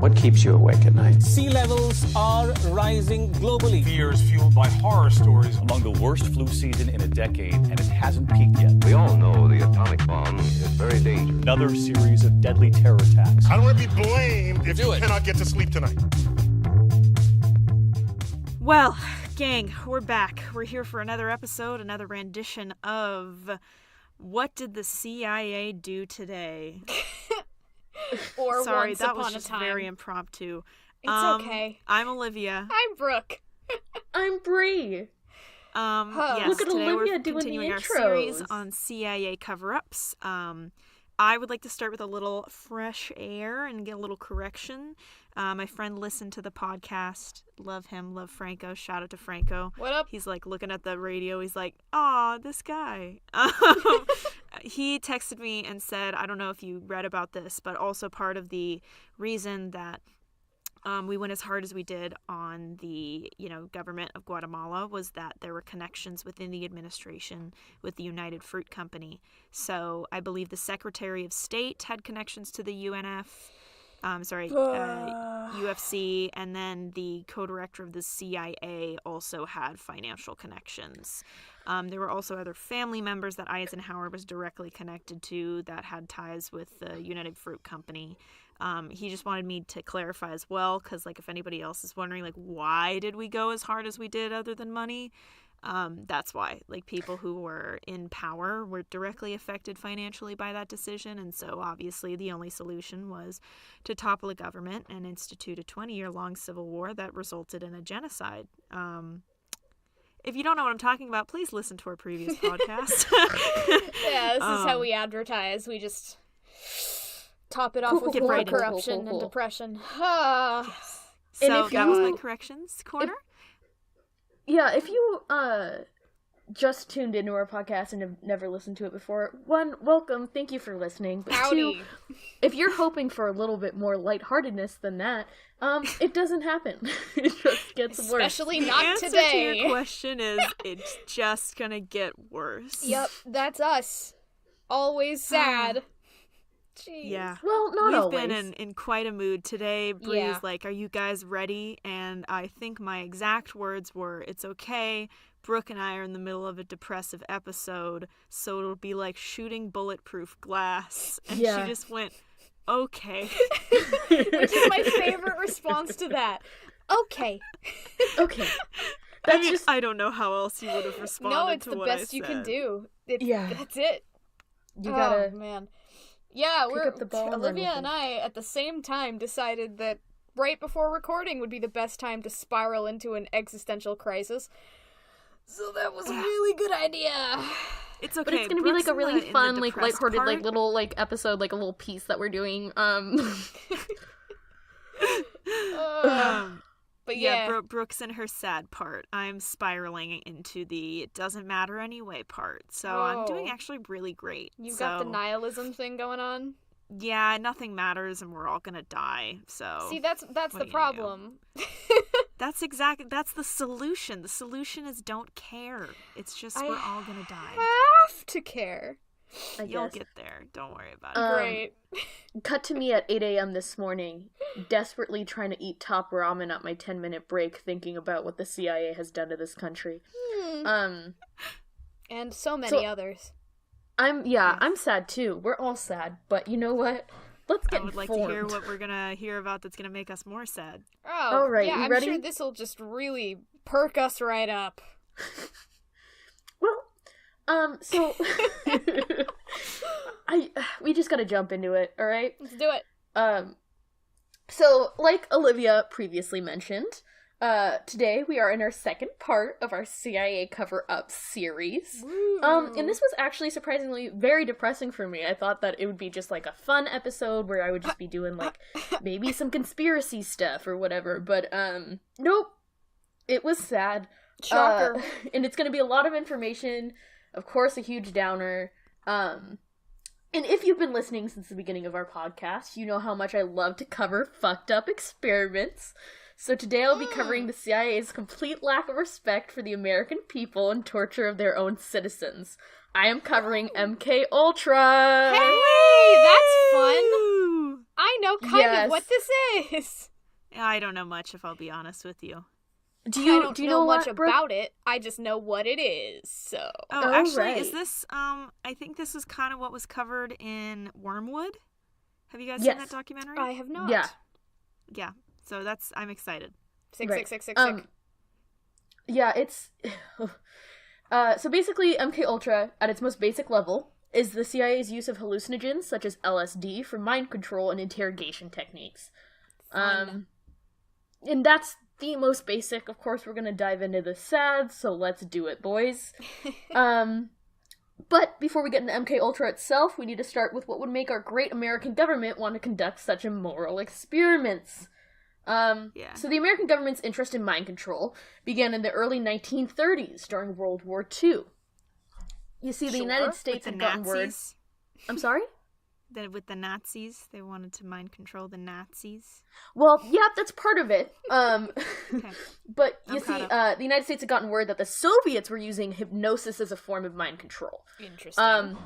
What keeps you awake at night? Sea levels are rising globally. Fears fueled by horror stories. Among the worst flu season in a decade, and it hasn't peaked yet. We all know the atomic bomb is very dangerous. Another series of deadly terror attacks. I don't want to be blamed if you cannot get to sleep tonight. Well, gang, we're back. We're here for another episode, another rendition of What Did the CIA Do Today? Or Sorry, Once that Upon was just a Time. very impromptu. It's okay. I'm Olivia. I'm Brooke. I'm Brie. Yes, Look at today Olivia we're doing the continuing our intros. series on CIA cover-ups. I would like to start with a little fresh air and get a little correction. My friend listened to the podcast. Love him. Love Franco. Shout out to Franco. What up? He's like looking at the radio. He's like, "Aw, this guy." He texted me and said, I don't know if you read about this, but also part of the reason that we went as hard as we did on the, government of Guatemala was that there were connections within the administration with the United Fruit Company. So I believe the Secretary of State had connections to the UFC, and then the co-director of the CIA also had financial connections. There were also other family members that Eisenhower was directly connected to that had ties with the United Fruit Company. He just wanted me to clarify as well, because if anybody else is wondering why did we go as hard as we did other than money, that's why. People who were in power were directly affected financially by that decision, and so obviously the only solution was to topple a government and institute a 20-year-long civil war that resulted in a genocide. If you don't know what I'm talking about, please listen to our previous podcast. Yeah, this is how we advertise. We just top it off with more corruption and depression. Yes. So that was my corrections corner. If you just tuned into our podcast and have never listened to it before, one, welcome, thank you for listening. But Howdy. two, if you're hoping for a little bit more lightheartedness than that, it doesn't happen. It just gets worse. Especially not the answer today. To your question is, it's just gonna get worse. Yep, that's us. Always sad. Jeez. Yeah. Well, not We've always. been in quite a mood today. Bree Yeah. is like, "Are you guys ready?" And I think my exact words were, "It's okay. Brooke and I are in the middle of a depressive episode, so it'll be like shooting bulletproof glass." And Yeah. she just went, "Okay." Which is my favorite response to that. Okay. Okay. I don't know how else you would have responded. No, it's to the what best I you can said. do. Yeah. That's it. You gotta... Oh, man. Yeah, pick up the ball and run Olivia with and it. I, at the same time, decided that right before recording would be the best time to spiral into an existential crisis. So that was a really good idea. It's okay. But it's gonna Brooke's be a really in the fun, depressed lighthearted, part. little episode, a little piece that we're doing. But yeah. Brooke's in her sad part. I'm spiraling into the it doesn't matter anyway part. So I'm doing actually really great. You've got the nihilism thing going on? Yeah, nothing matters and we're all gonna die. So See, that's the problem. that's the solution. The solution is don't care. It's just we're all gonna die. Have to care. You'll get there. Don't worry about it. Great. Cut to me at 8 a.m. this morning, desperately trying to eat top ramen at my 10-minute break, thinking about what the CIA has done to this country. And so many others. I'm sad too. We're all sad, but you know what? Let's get I would like to hear what we're gonna hear about that's gonna make us more sad. Oh, all right. Yeah, You I'm ready? sure this'll just really perk us right up. Well, so we just gotta jump into it, all right? Let's do it. So like Olivia previously mentioned, today we are in our second part of our CIA cover-up series. And this was actually surprisingly very depressing for me. I thought that it would be just a fun episode where I would just be doing maybe some conspiracy stuff or whatever, but nope. It was sad. Shocker. And it's gonna be a lot of information, of course a huge downer. And if you've been listening since the beginning of our podcast, you know how much I love to cover fucked up experiments. So today I'll be covering the CIA's complete lack of respect for the American people and torture of their own citizens. I am covering MKULTRA! Hey, that's fun! I know kind of what this is. I don't know much, if I'll be honest with you. Do I you don't do you know much what, Brooke? about it. I just know what it is. So Oh, actually, right. is this, I think this is kind of what was covered in Wormwood. Have you guys seen Yes. that documentary? I have not. Yeah. Yeah, so I'm excited. Right. Sick. Yeah, it's so basically MKUltra at its most basic level is the CIA's use of hallucinogens such as LSD for mind control and interrogation techniques. Fun. And that's the most basic. Of course, we're gonna dive into the sad, so let's do it, boys. But before we get into MKUltra itself, we need to start with what would make our great American government want to conduct such immoral experiments. So the American government's interest in mind control began in the early 1930s during World War II. You see, the United States With had the gotten word. Nazis. I'm sorry? With the Nazis, they wanted to mind control the Nazis. Well, yeah, that's part of it. Okay. But you I'm see, caught the United States had gotten word that the Soviets were using hypnosis as a form of mind control. Interesting.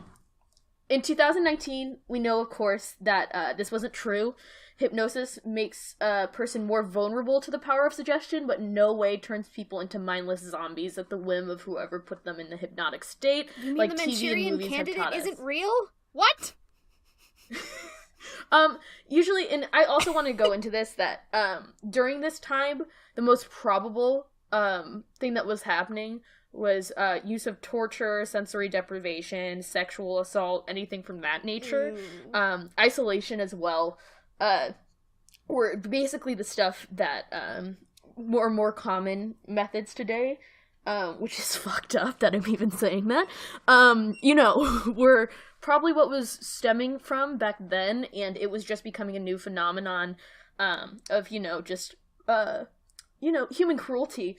In 2019, we know, of course, that this wasn't true. Hypnosis makes a person more vulnerable to the power of suggestion, but in no way turns people into mindless zombies at the whim of whoever put them in the hypnotic state. You mean like the TV and Manchurian movies have Candidate taught us. isn't real? What? Usually, and I also want to go into this, that during this time, the most probable thing that was happening was use of torture, sensory deprivation, sexual assault, anything from that nature. Isolation as well, were basically the stuff that more common methods today, which is fucked up that I'm even saying that, were probably what was stemming from back then, and it was just becoming a new phenomenon of, human cruelty.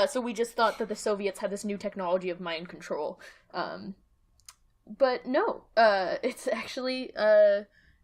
So we just thought that the Soviets had this new technology of mind control. But no, it's actually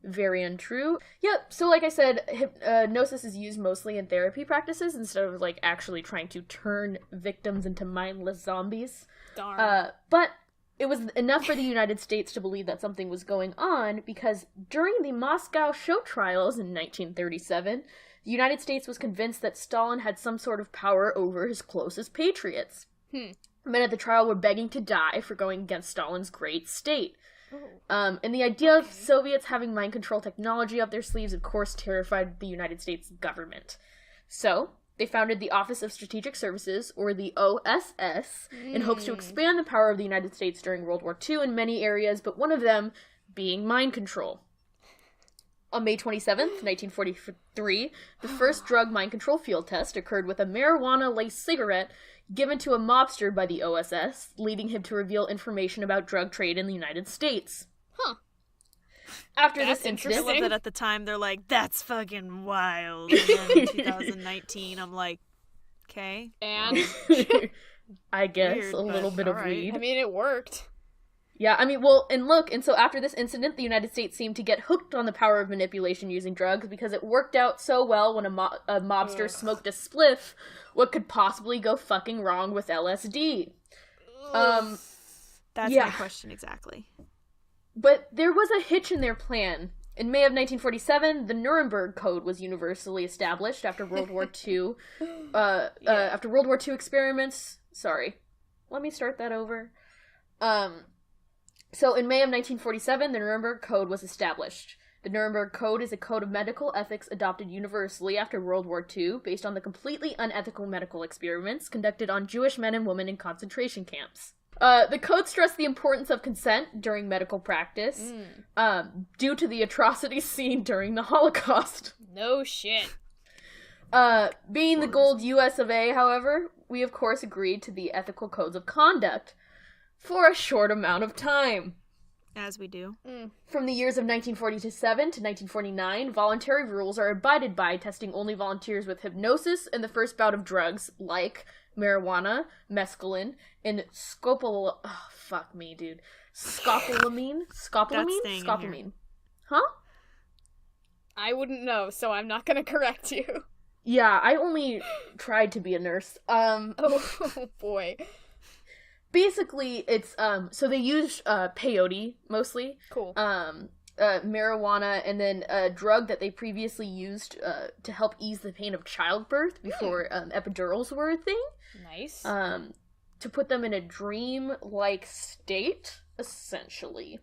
very untrue. Yep, so like I said, hypnosis is used mostly in therapy practices instead of, like, actually trying to turn victims into mindless zombies. Darn. But it was enough for the United States to believe that something was going on, because during the Moscow show trials in 1937, the United States was convinced that Stalin had some sort of power over his closest patriots. Men at the trial were begging to die for going against Stalin's great state. And the idea of Soviets having mind control technology up their sleeves, of course, terrified the United States government. So, they founded the Office of Strategic Services, or the OSS, in hopes to expand the power of the United States during World War II in many areas, but one of them being mind control. On May 27th, 1943, the first drug mind control field test occurred with a marijuana-laced cigarette given to a mobster by the OSS, leading him to reveal information about drug trade in the United States. Huh. After That's this I incident... love that at the time they're like, that's fucking wild. And then in 2019, I'm like, okay. And I guess Weird, a little but bit of alright. weed. I mean, it worked. Yeah, I mean, and so after this incident, the United States seemed to get hooked on the power of manipulation using drugs, because it worked out so well when a mobster smoked a spliff. What could possibly go fucking wrong with LSD? That's Yeah. my question exactly. But there was a hitch in their plan. In May of 1947, the Nuremberg Code was universally established after World War II. After World War II experiments... Sorry. Let me start that over. So in May of 1947, the Nuremberg Code was established. The Nuremberg Code is a code of medical ethics adopted universally after World War II, based on the completely unethical medical experiments conducted on Jewish men and women in concentration camps. The code stressed the importance of consent during medical practice, due to the atrocities seen during the Holocaust. No shit. Being the gold US of A, however, we of course agreed to the ethical codes of conduct for a short amount of time. As we do. From the years of 1947 to 1949, voluntary rules are abided by, testing only volunteers with hypnosis and the first bout of drugs like marijuana, mescaline, and scopolamine. Oh, fuck me, dude. Scopolamine? That's staying in Scopolamine. Huh? I wouldn't know, so I'm not gonna correct you. Yeah, I only tried to be a nurse. Oh boy. Basically, it's, so they use peyote, mostly. Cool. marijuana, and then a drug that they previously used to help ease the pain of childbirth before epidurals were a thing. Nice. To put them in a dream-like state, essentially.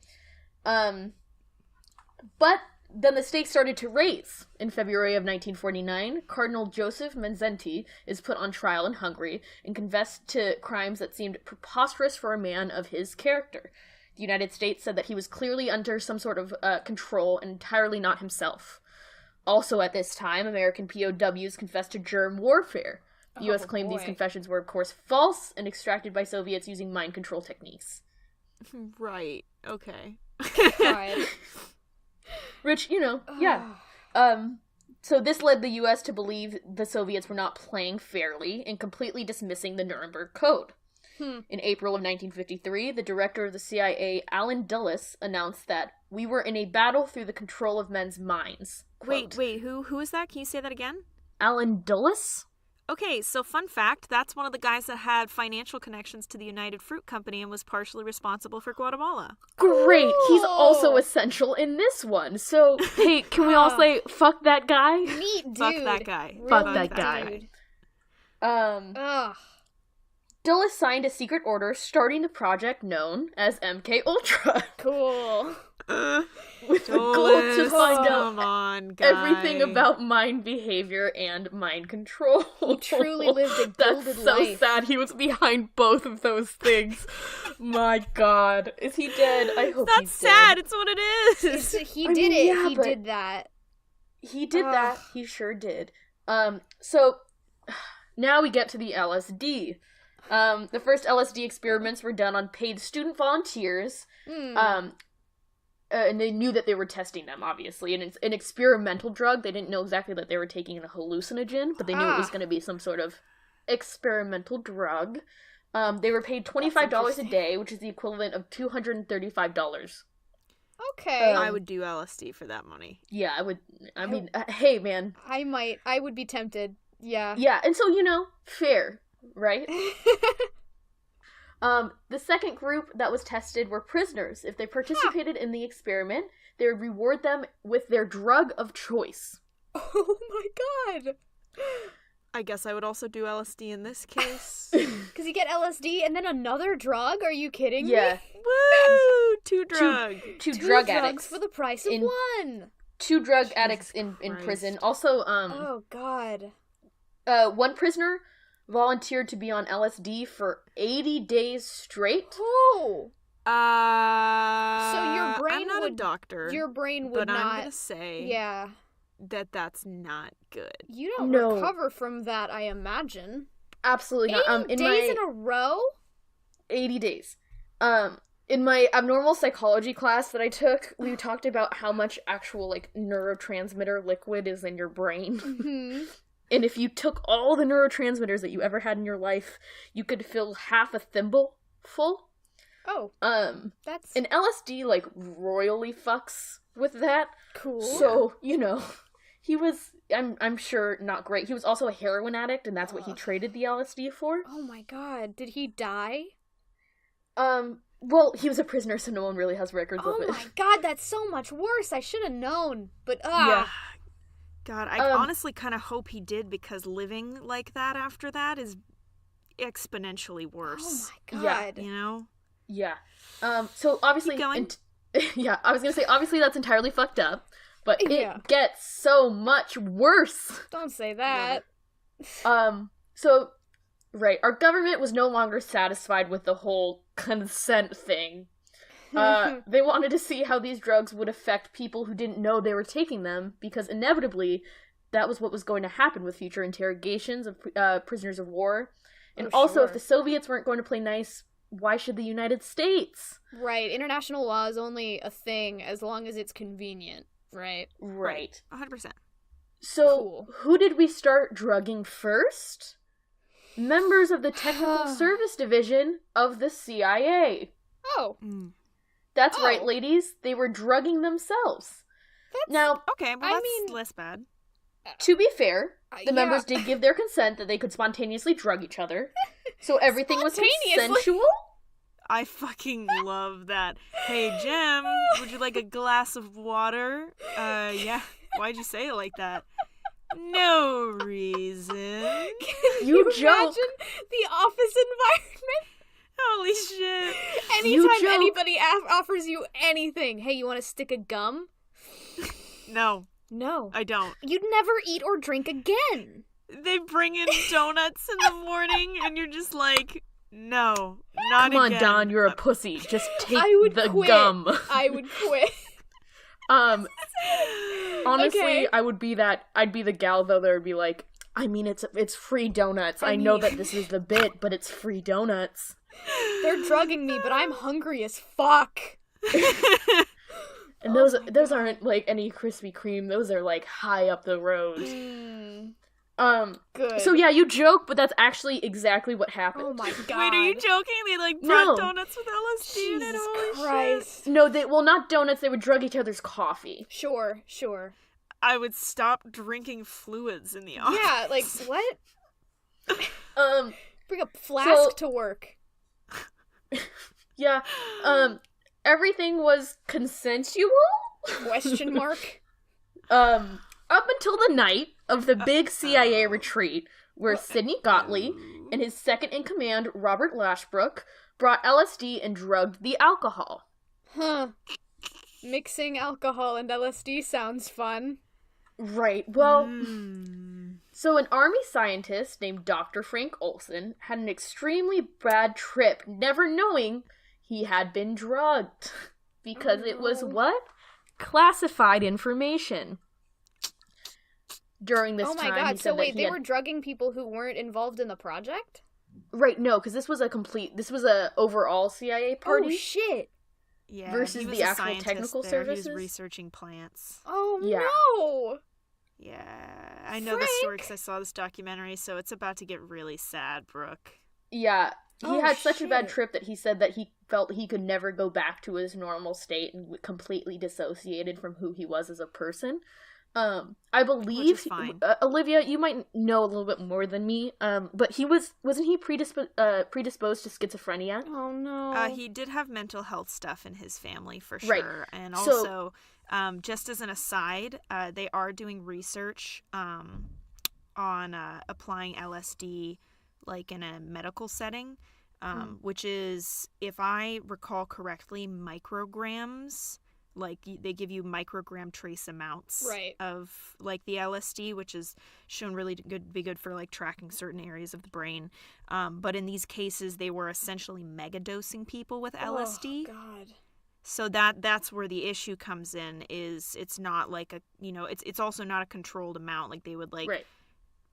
But then the stakes started to raise. In February of 1949, Cardinal Joseph Manzenti is put on trial in Hungary and confessed to crimes that seemed preposterous for a man of his character. The United States said that he was clearly under some sort of control and entirely not himself. Also at this time, American POWs confessed to germ warfare. The U.S. claimed these confessions were, of course, false and extracted by Soviets using mind control techniques. Right. Okay. God. Which, yeah. So this led the U.S. to believe the Soviets were not playing fairly and completely dismissing the Nuremberg Code. In April of 1953, the director of the CIA, Allen Dulles, announced that we were in a battle through the control of men's minds. Quote, Wait, who is that? Can you say that again? Allen Dulles? Okay, so fun fact, that's one of the guys that had financial connections to the United Fruit Company and was partially responsible for Guatemala. Great! He's also essential in this one. So, hey, can we all say, fuck that guy? Neat dude. Fuck that guy. Real Fuck neat that guy. dude. Ugh. Dulles signed a secret order starting the project known as MKULTRA. Cool. With the goal to find Come out on, guy. everything about mind behavior and mind control. He truly lived a gilded That's so life. sad. He was behind both of those things. My God. Is he dead? I hope That's he's sad. dead. It's what it is. He I did mean, it. yeah, He but- did that. He did that. He sure did. So now we get to the LSD. The first LSD experiments were done on paid student volunteers. And they knew that they were testing them, obviously. And it's an experimental drug. They didn't know exactly that they were taking a hallucinogen, but they knew it was going to be some sort of experimental drug. They were paid $25 a day, which is the equivalent of $235. Okay. I would do LSD for that money. Yeah, I would. I mean, hey, man. I would be tempted. Yeah. Yeah, and so, fair, right? The second group that was tested were prisoners. If they participated in the experiment, they would reward them with their drug of choice. Oh my God. I guess I would also do LSD in this case. Because you get LSD and then another drug? Are you kidding me? Yeah. Woo! Two drugs. Two Two drug drugs addicts. for the price of in- one. Two drug addicts in Christ. prison. Also, Oh God. one prisoner volunteered to be on LSD for 80 days straight. Oh. So your brain I'm not would- a doctor. Your brain would but not. I'm gonna say Yeah. that that's not good. You don't No. recover from that, I imagine. Absolutely not. 80 days in a row? 80 days. In my abnormal psychology class that I took, we talked about how much actual, neurotransmitter liquid is in your brain. Hmm. And if you took all the neurotransmitters that you ever had in your life, you could fill half a thimble full. Oh, that's And LSD, royally fucks with that. cool. So, he was, I'm sure, not great. He was also a heroin addict, and that's what he traded the LSD for. Oh my God, did he die? Well, he was a prisoner, so no one really has records Oh of it. my God, that's so much worse. I should have known. But Yeah. God, I honestly kind of hope he did, because living like that after that is exponentially Oh worse. my Yeah. God. You know? Yeah. So obviously, Keep going. yeah, I was gonna say obviously that's entirely fucked up, but Yeah. it gets so much worse. Don't say that. So right, our government was no longer satisfied with the whole consent thing. They wanted to see how these drugs would affect people who didn't know they were taking them, because inevitably, that was what was going to happen with future interrogations of prisoners of war. And Oh, also, if sure. the Soviets weren't going to play nice, why should the United States? Right, international law is only a thing as long as it's convenient, right? Right. 100%. So, Cool. who did we start drugging first? Members of the Technical Service Division of the CIA. Oh, That's Oh. right, ladies. They were drugging themselves. Now, Okay, well, I that's mean- less bad. to be fair, the yeah. members did give their consent that they could spontaneously drug each other. So everything was Spontaneously? consensual. I fucking love that. Hey, Jim, would you like a glass of water? Yeah. Why'd you say it like that? No reason. Can You you joke. imagine the office environment? Holy shit. Anytime joke. anybody offers you anything, hey, you want a stick of gum? No, No. I don't. You'd never eat or drink again. They bring in donuts in the morning, and you're just like, no, not Come on, again. Don, you're a pussy. Just take I would the quit. gum. I would quit. Honestly, Okay. I'd be the gal though that would be like, I mean, it's free donuts. I know mean- that this is the bit, but it's free donuts. They're drugging me, but I'm hungry as fuck. And those aren't like any Krispy Kreme. Those are like high up the road. Good. So yeah, you joke, but that's actually exactly what happened. Oh my god. Wait, are you joking? They like brought No. donuts with LSD in it? Jesus Holy shit. Christ. No, not donuts. They would drug each other's coffee. Sure. I would stop drinking fluids in the office. Yeah, like, what? Um, Bring a flask So- to work. yeah. Everything was consensual. Question mark? Up until the night of the big CIA retreat, where Sidney Gottlieb and his second-in-command, Robert Lashbrook, brought LSD and drugged the alcohol. Huh. Mixing alcohol and LSD sounds fun. Right, well, so an army scientist named Dr. Frank Olson had an extremely bad trip, never knowing he had been drugged. Because it was what? Classified information. During this Oh my time, god, he so said that wait, he they had... were drugging people who weren't involved in the project? Right, no, because this was a overall CIA party. Oh shit. Yeah, versus he was the a actual scientist technical there. services? He was researching plants. Oh Yeah. no. Yeah, I know the story because I saw this documentary, so it's about to get really sad, Brooke. Yeah, he Oh, had such a bad shit. trip that he said that he felt he could never go back to his normal state and completely dissociated from who he was as a person. I believe Which is fine. Olivia, you might know a little bit more than me. But wasn't he predisposed to schizophrenia? Oh no. He did have mental health stuff in his family for Right. sure, and So- also, just as an aside, they are doing research on applying LSD like in a medical setting, which is, if I recall correctly, micrograms. Like, they give you microgram trace amounts Right. of, like, the LSD, which is shown really be good for, like, tracking certain areas of the brain. But in these cases, they were essentially megadosing people with LSD. Oh god. So that's where the issue comes in, is it's not like a, it's also not a controlled amount. Like, they would, like, Right.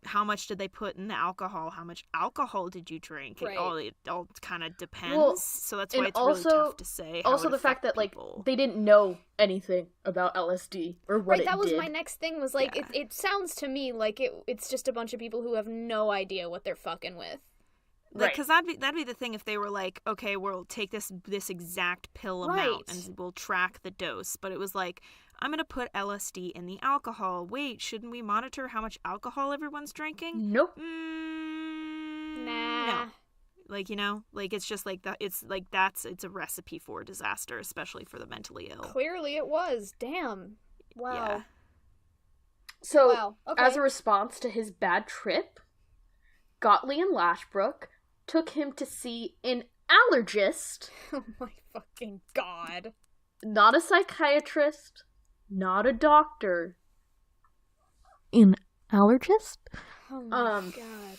how much did they put in the alcohol? How much alcohol did you drink? Right. It all kind of depends. Well, so that's and why it's also- really tough to say. How Also, it the fact that affect people. they didn't know anything about LSD or what Right, it that was did. my next thing, was like, Yeah. it sounds to me like it's just a bunch of people who have no idea what they're fucking with. Right. Because that'd be the thing if they were like, okay, we'll take this exact pill amount Right. and we'll track the dose. But it was like, I'm going to put LSD in the alcohol. Wait, shouldn't we monitor how much alcohol everyone's drinking? Nope. Nah. No. Like, like, it's just like that. It's like, it's a recipe for disaster, especially for the mentally ill. Clearly it was. Damn. Wow. Yeah. So, Wow, okay. as a response to his bad trip, Gottlieb and Lashbrook took him to see an allergist, Oh my fucking god. not a psychiatrist, not a doctor. An allergist? Oh my Um, god.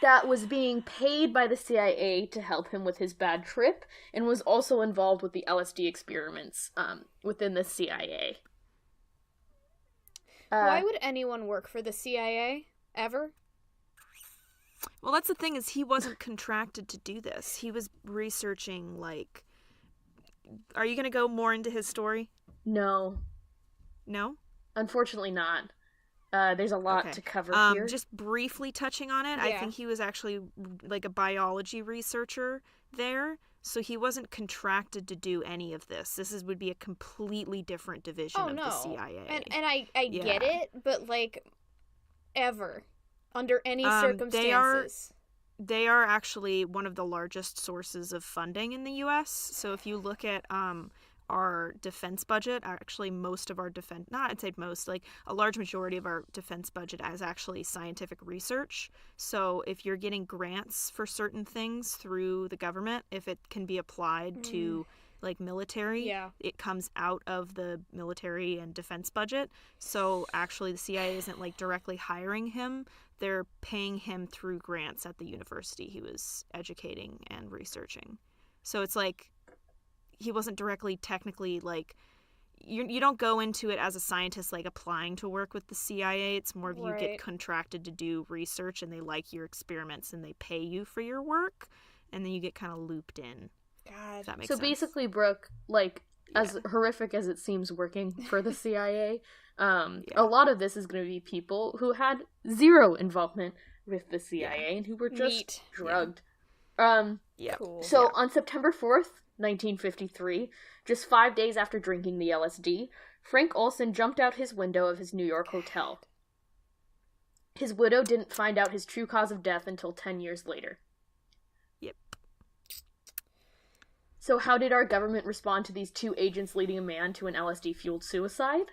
That was being paid by the CIA to help him with his bad trip, and was also involved with the LSD experiments within the CIA. Why would anyone work for the CIA? Ever? Well, that's the thing, is he wasn't contracted to do this. He was researching, like... Are you going to go more into his story? No, No? unfortunately not. There's a lot Okay. to cover here. Just briefly touching on it, I Yeah. think he was actually like a biology researcher there, so he wasn't contracted to do any of this. Would be a completely different division Oh of no. the CIA. And I get Yeah. it, but like, ever. Under any They are- circumstances. They are actually one of the largest sources of funding in the U.S. So if you look at our defense budget, actually most of our defense, not I'd say most, like a large majority of our defense budget is actually scientific research. So if you're getting grants for certain things through the government, if it can be applied to like military, it comes out of the military and defense budget. So actually the CIA isn't like directly hiring him. They're paying him through grants at the university he was educating and researching. So it's like he wasn't directly technically like you don't go into it as a scientist like applying to work with the CIA. It's more of you get contracted to do research and they like your experiments and they pay you for your work and then you get kind of looped in. God. If that makes So sense. basically, Brooke, like as horrific as it seems working for the CIA, a lot of this is going to be people who had zero involvement with the CIA and who were just drugged. Cool. So on September 4th, 1953, just 5 days after drinking the LSD, Frank Olson jumped out his window of his New York hotel. His widow didn't find out his true cause of death until 10 years later. Yep. So how did our government respond to these two agents leading a man to an LSD-fueled suicide?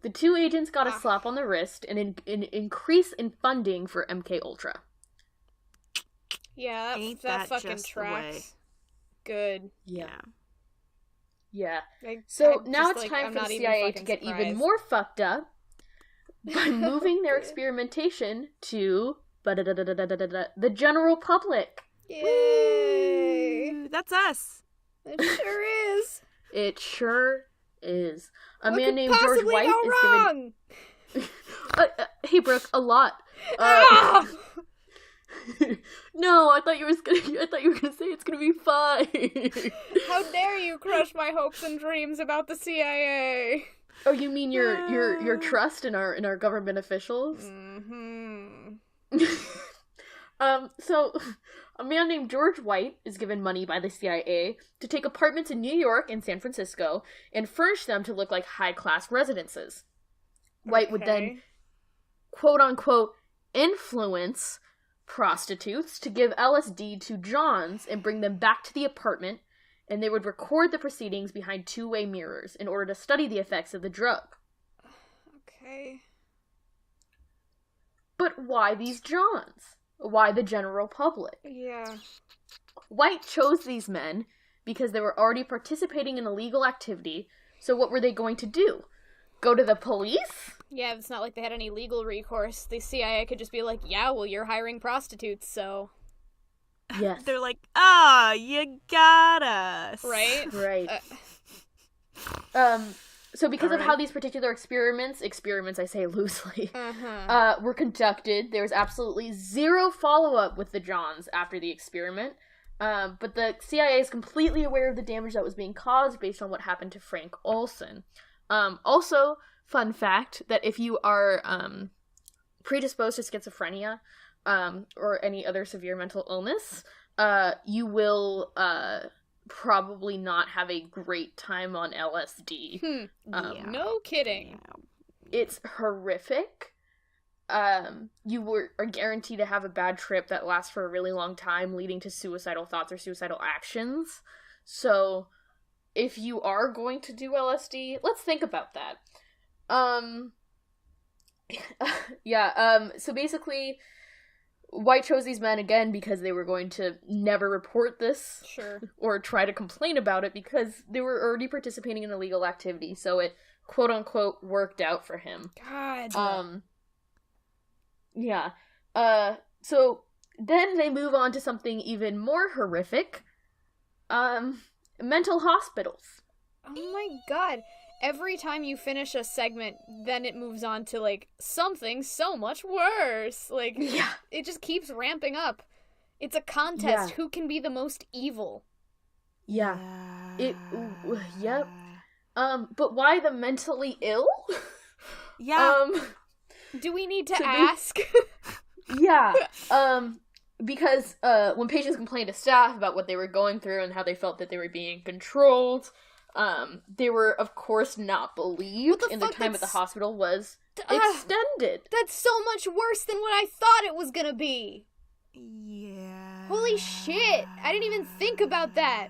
The two agents got a slap on the wrist and an increase in funding for MKULTRA. Yeah, Ain't that that fucking just the way? tracks. Good. Yeah. So I'm now just, it's like, time I'm for not the even CIA to fucking get even surprised. more fucked up by moving their experimentation to the general public. Yay! Ooh, that's us. It sure is. It sure is. A What man could named George possibly White go is wrong? given. Hey, Brooke, a lot. Ah! No, I thought you were gonna say it's gonna be fine. How dare you crush my hopes and dreams about the CIA? Oh, you mean your trust in our government officials? Mm-hmm. So a man named George White is given money by the CIA to take apartments in New York and San Francisco and furnish them to look like high-class residences. White would then, quote-unquote, influence prostitutes to give LSD to Johns and bring them back to the apartment, and they would record the proceedings behind two-way mirrors in order to study the effects of the drug. Okay. But why these Johns? Why the general public? Yeah. White chose these men because they were already participating in illegal activity, so what were they going to do? Go to the police? Yeah, it's not like they had any legal recourse. The CIA could just be like, yeah, well, you're hiring prostitutes, so... Yes. They're like, you got us. Right? Right. So because of how these particular experiments I say loosely, were conducted, there was absolutely zero follow-up with the Johns after the experiment. But the CIA is completely aware of the damage that was being caused based on what happened to Frank Olson. Also, fun fact, that if you are predisposed to schizophrenia or any other severe mental illness, you will probably not have a great time on LSD. No kidding. It's horrific. You are guaranteed to have a bad trip that lasts for a really long time, leading to suicidal thoughts or suicidal actions. So, if you are going to do LSD, let's think about that. So basically, White chose these men again because they were going to never report this. Sure. Or try to complain about it because they were already participating in illegal activity, so it quote-unquote worked out for him. God. So then they move on to something even more horrific. Mental hospitals. Oh my god. Every time you finish a segment, then it moves on to, like, something so much worse. Like, it just keeps ramping up. It's a contest. Yeah. Who can be the most evil? Yeah. Yep. But why the mentally ill? Yeah. Do we need to ask? Yeah. Because when patients complained to staff about what they were going through and how they felt that they were being controlled, they were, of course, not believed, and their time at the hospital was extended. That's so much worse than what I thought it was gonna be. Yeah. Holy shit! I didn't even think about that.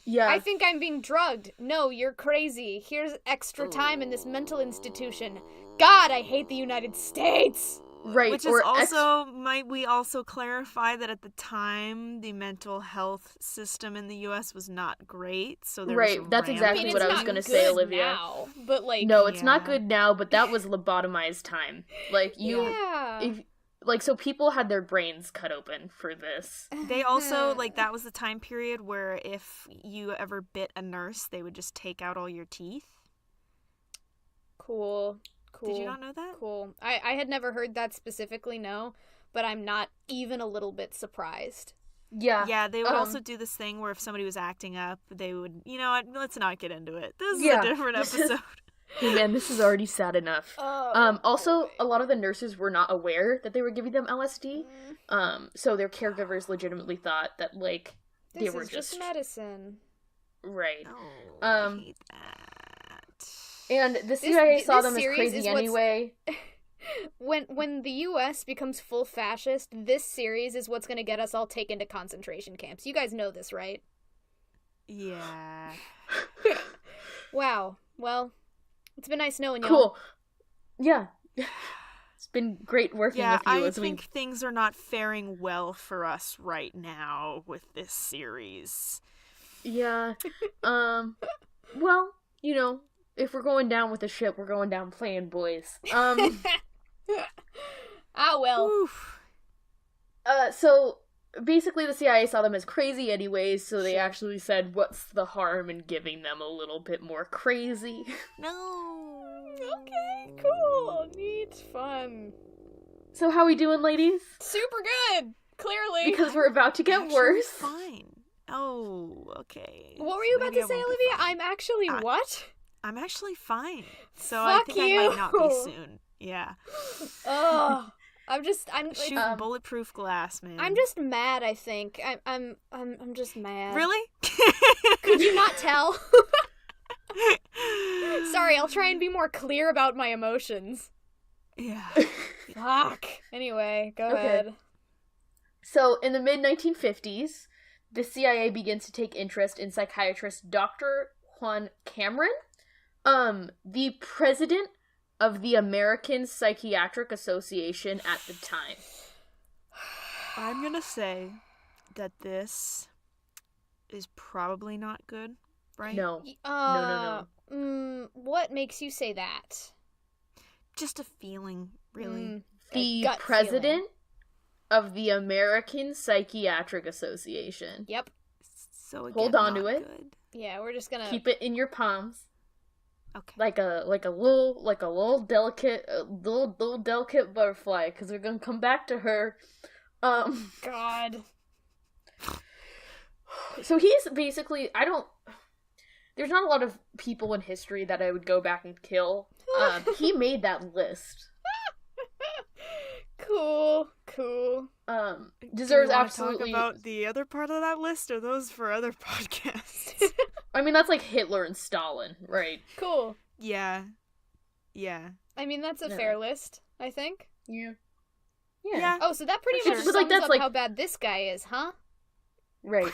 Yeah. I think I'm being drugged. No, you're crazy. Here's extra time in this mental institution. God, I hate the United States! Right. Which is also, might we also clarify that at the time, the mental health system in the U.S. was not great, so there was That's exactly it's what I was not going to good say, Olivia. now, but like... No, it's not Yeah. good now, but that was lobotomized time. Like, so people had their brains cut open for this. They also, that was the time period where if you ever bit a nurse, they would just take out all your teeth. Cool. Did you not know that? Cool. I had never heard that specifically, no, but I'm not even a little bit surprised. Yeah. Yeah, they would also do this thing where if somebody was acting up, they would, you know what, let's not get into it. This is a different episode. Hey man, this is already sad enough. Also, a lot of the nurses were not aware that they were giving them LSD. So their caregivers legitimately thought that, like, they This were is just medicine. Right. Oh, I hate that. And the CIA saw them as series crazy is what's- anyway. When the U.S. becomes full fascist, this series is what's going to get us all taken to concentration camps. You guys know this, right? Yeah. Wow. Well, it's been nice knowing you. Cool. Yeah. It's been great working with you I as think things are not faring well for us right now with this series. Yeah. Well, you know, if we're going down with the ship, we're going down playing, boys. Well. Oof. So basically the CIA saw them as crazy anyways, so they actually said, what's the harm in giving them a little bit more crazy? No. Okay, cool. Neat. Fun. So how we doing, ladies? Super good. Clearly. Because we're about to get Actually worse. Fine. Oh, okay. What were you about Maybe to I say, won't be Olivia? fine. I'm actually what? I'm actually fine. So Fuck I think I might not be you. soon. Yeah. Ugh. I'm Shooting bulletproof glass, man. I'm just mad, I think. I'm just mad. Really? Could you not tell? Sorry, I'll try and be more clear about my emotions. Yeah. Fuck. Anyway, go Okay. ahead. So in the mid-1950s, the CIA begins to take interest in psychiatrist Dr. Juan Cameron, the president of the American Psychiatric Association at the time. I'm gonna say that this is probably not good, right? No. No. What makes you say that? Just a feeling, really. The gut president feeling. of the American Psychiatric Association. Yep. So again, Hold on not to it. Good. Yeah, we're just gonna Keep it in your palms. Okay. Like a little delicate butterfly, because we're gonna come back to her. God. So he's basically, there's not a lot of people in history that I would go back and kill. He made that list. Cool. Deserves Do you wanna absolutely. talk about the other part of that list, or those for other podcasts? I mean, that's like Hitler and Stalin, right? Cool. Yeah. I mean, that's a Yeah. fair list, I think. Yeah. Oh, so that pretty For much sure. But, sums like, that's up like- how bad this guy is, huh? Right.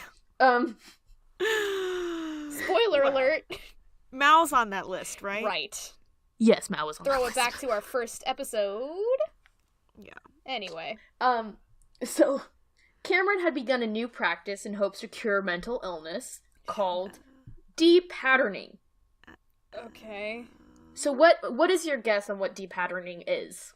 Spoiler alert. Mal's on that list, right? Right. Yes, Mao was on Throw that it list. back to our first episode. Yeah. Anyway. So Cameron had begun a new practice in hopes to cure mental illness called de-patterning. Okay. So what is your guess on what de-patterning is?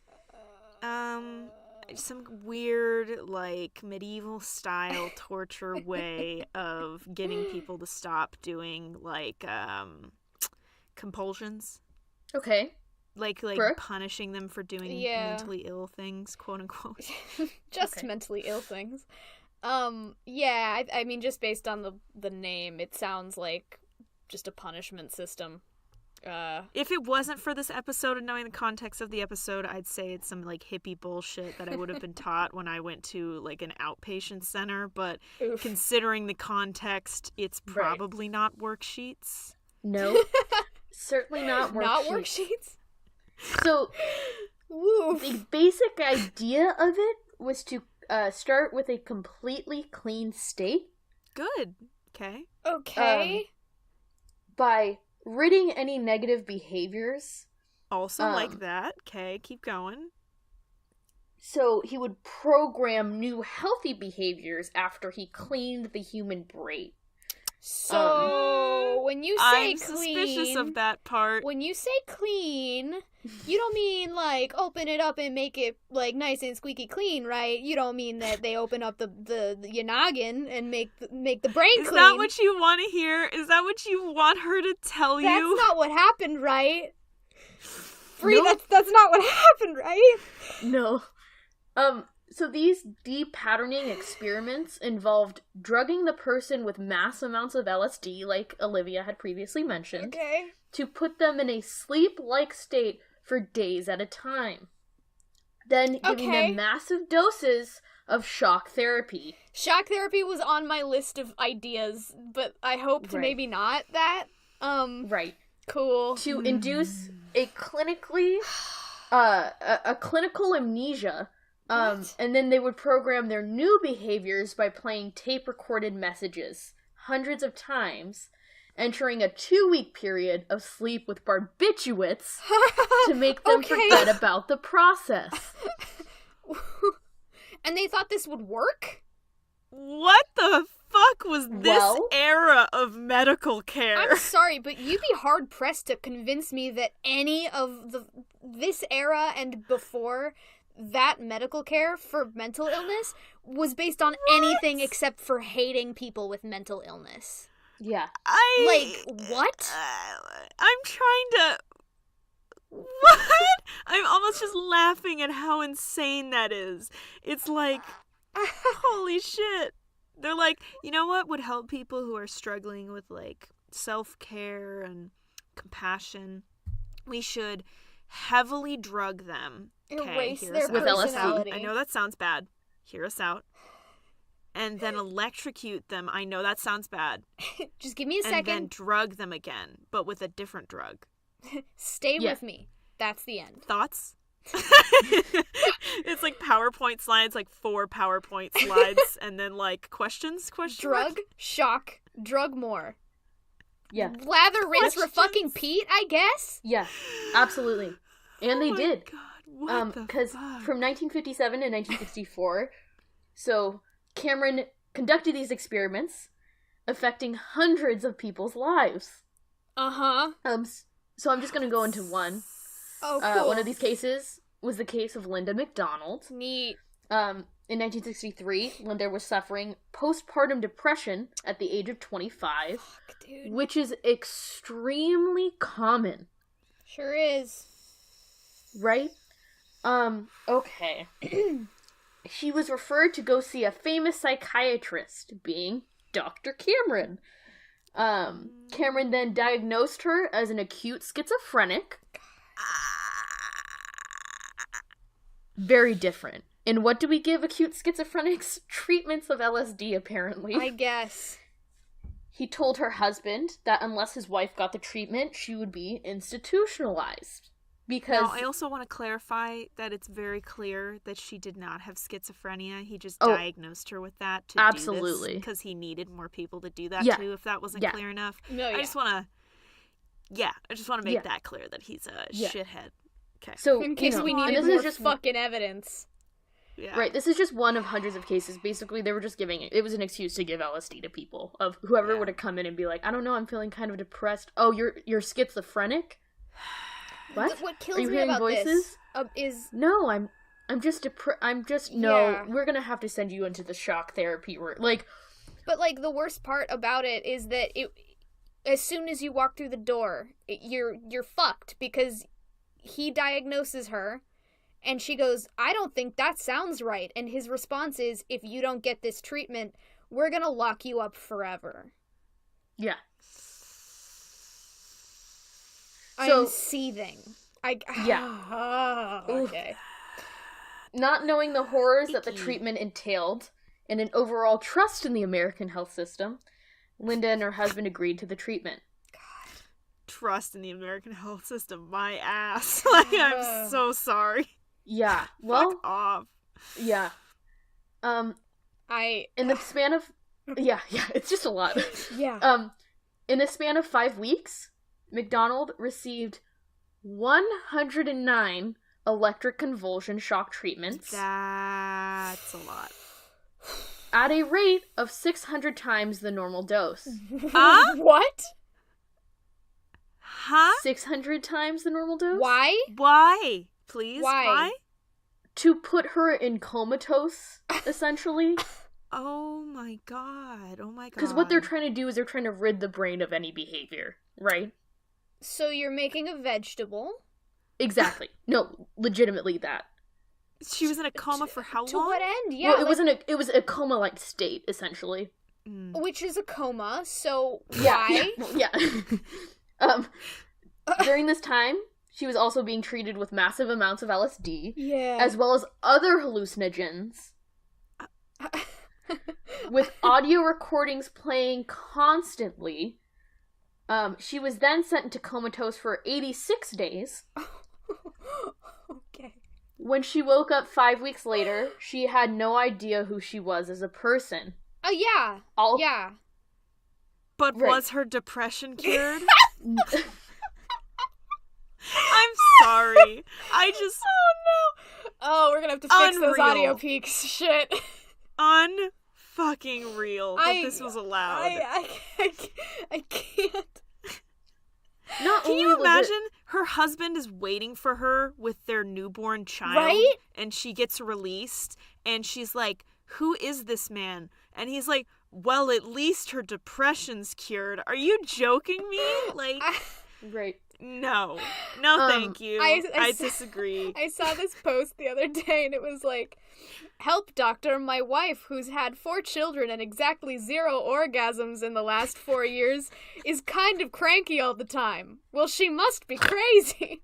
Some weird, like, medieval style torture way of getting people to stop doing, like, compulsions. Okay. Like Brooke? punishing them for doing Yeah. mentally ill things, quote unquote. Just Okay. mentally ill things. Yeah, I mean, just based on the name, it sounds like just a punishment system. If it wasn't for this episode and knowing the context of the episode, I'd say it's some, like, hippie bullshit that I would have been taught when I went to, like, an outpatient center, but Oof. considering the context, it's probably not worksheets. No. Certainly not worksheets. Not worksheets? So Woof. the basic idea of it was to start with a completely clean state. Good. Okay. Okay. By ridding any negative behaviors. Also like that. Okay, keep going. So he would program new healthy behaviors after he cleaned the human brain. So when you say I'm clean, suspicious of that part. when you say clean, you don't mean like open it up and make it like nice and squeaky clean, right? You don't mean that they open up the your noggin and make the brain Is clean. that what you want to hear? Is that what you want her to tell That's you? not what happened, right? Brie, No. that's not what happened, right? No. So these de-patterning experiments involved drugging the person with mass amounts of LSD, like Olivia had previously mentioned, Okay. to put them in a sleep-like state for days at a time. Then giving Okay. them massive doses of shock therapy. Shock therapy was on my list of ideas, but I hope to Right. maybe not that. Right. Cool. To induce a clinically, a clinical amnesia. And then they would program their new behaviors by playing tape-recorded messages hundreds of times, entering a 2-week period of sleep with barbiturates to make them Okay. forget about the process. And they thought this would work? What the fuck was this Well- era of medical care? I'm sorry, but you'd be hard pressed to convince me that any of this era and before that medical care for mental illness was based on anything except for hating people with mental illness. Yeah. Like, what? I'm trying to... What? I'm almost just laughing at how insane that is. It's like, holy shit. They're like, you know what would help people who are struggling with, like, self-care and compassion? We should heavily drug them. Erase hear their us With out. LSD. personality. I know that sounds bad. Hear us out. And then electrocute them. I know that sounds bad. Just give me a And then second. drug them again, but with a different drug. Stay Yeah. with me. That's the end. Thoughts? It's like PowerPoint slides, like 4 PowerPoint slides, and then like questions? Drug, shock, drug more. Yeah. Lather, rinse, Questions? fucking Pete, I guess? Yeah. Absolutely. And they Oh my did. God, what the Because fuck? from 1957 to 1964, so Cameron conducted these experiments, affecting hundreds of people's lives. Uh-huh. So I'm just gonna go into one. Oh, cool. One of these cases was the case of Linda McDonald. Neat. In 1963, Linda was suffering postpartum depression at the age of 25, Fuck, dude. which is extremely common, Sure is. right? Okay. She was referred to go see a famous psychiatrist, being Dr. Cameron. Cameron then diagnosed her as an acute schizophrenic. Very different. And what do we give acute schizophrenics? Treatments of LSD, apparently. I guess. He told her husband that unless his wife got the treatment, she would be institutionalized. Because... Now, I also want to clarify that it's very clear that she did not have schizophrenia. He just Oh, diagnosed her with that to absolutely. because he needed more people to do that Yeah. too, if that wasn't Yeah. clear enough. No, yeah. I just want to make Yeah. that clear that he's a Yeah. shithead. Okay. So, In case we and needed this more is just fucking evidence. Yeah. right. This is just one of hundreds of cases. Basically, they were just giving it was an excuse to give LSD to people of whoever Yeah. would have come in and be like, I don't know, I'm feeling kind of depressed. Oh, you're schizophrenic. What? What kills Are you me hearing about voices? this is No, I'm just no. Yeah. We're gonna have to send you into the shock therapy room. Like, but like the worst part about it is that as soon as you walk through the door, you're fucked because he diagnoses her and she goes, I don't think that sounds right. And his response is, if you don't get this treatment, we're going to lock you up forever. yeah. I'm seething. Yeah. Okay. Not knowing the horrors that the Icky. treatment entailed and an overall trust in the American health system, Linda and her husband agreed to the treatment. Trust in the American health system. My ass. Like, I'm so sorry. Yeah. Well, Fuck off. yeah. In the span of yeah, it's just a lot. Yeah. In the span of 5 weeks, McDonald received 109 electric convulsion shock treatments. That's a lot. At a rate of 600 times the normal dose. What? Huh? 600 times the normal dose? Why? Why? Please? Why? To put her in comatose, essentially. Oh my god. Because what they're trying to do is they're trying to rid the brain of any behavior, right? So you're making a vegetable? Exactly. No, legitimately that. She was in a coma for how long? To what end? Yeah. Well, it was a coma-like state, essentially. Which is a coma, so Yeah, why? Yeah. During this time, she was also being treated with massive amounts of LSD, as well as other hallucinogens, with audio recordings playing constantly. She was then sent into comatose for 86 days. Okay. When she woke up 5 weeks later, she had no idea who she was as a person. Oh, yeah. Yeah. But Right. was her depression cured? I'm sorry. I just... Oh, no. Oh, we're gonna have to fix those Unreal. audio peaks. Shit. Unfucking real that this was allowed. I can't. Not Can only you was it- imagine her husband is waiting for her with their newborn child, Right? and she gets released, and she's like, who is this man? And he's like, well, at least her depression's cured. Are you joking me? Like, Right. no, thank you. I saw- disagree. I saw this post the other day, and it was like, help doctor, my wife, who's had 4 children and exactly 0 orgasms in the last 4 years, is kind of cranky all the time. Well, she must be crazy.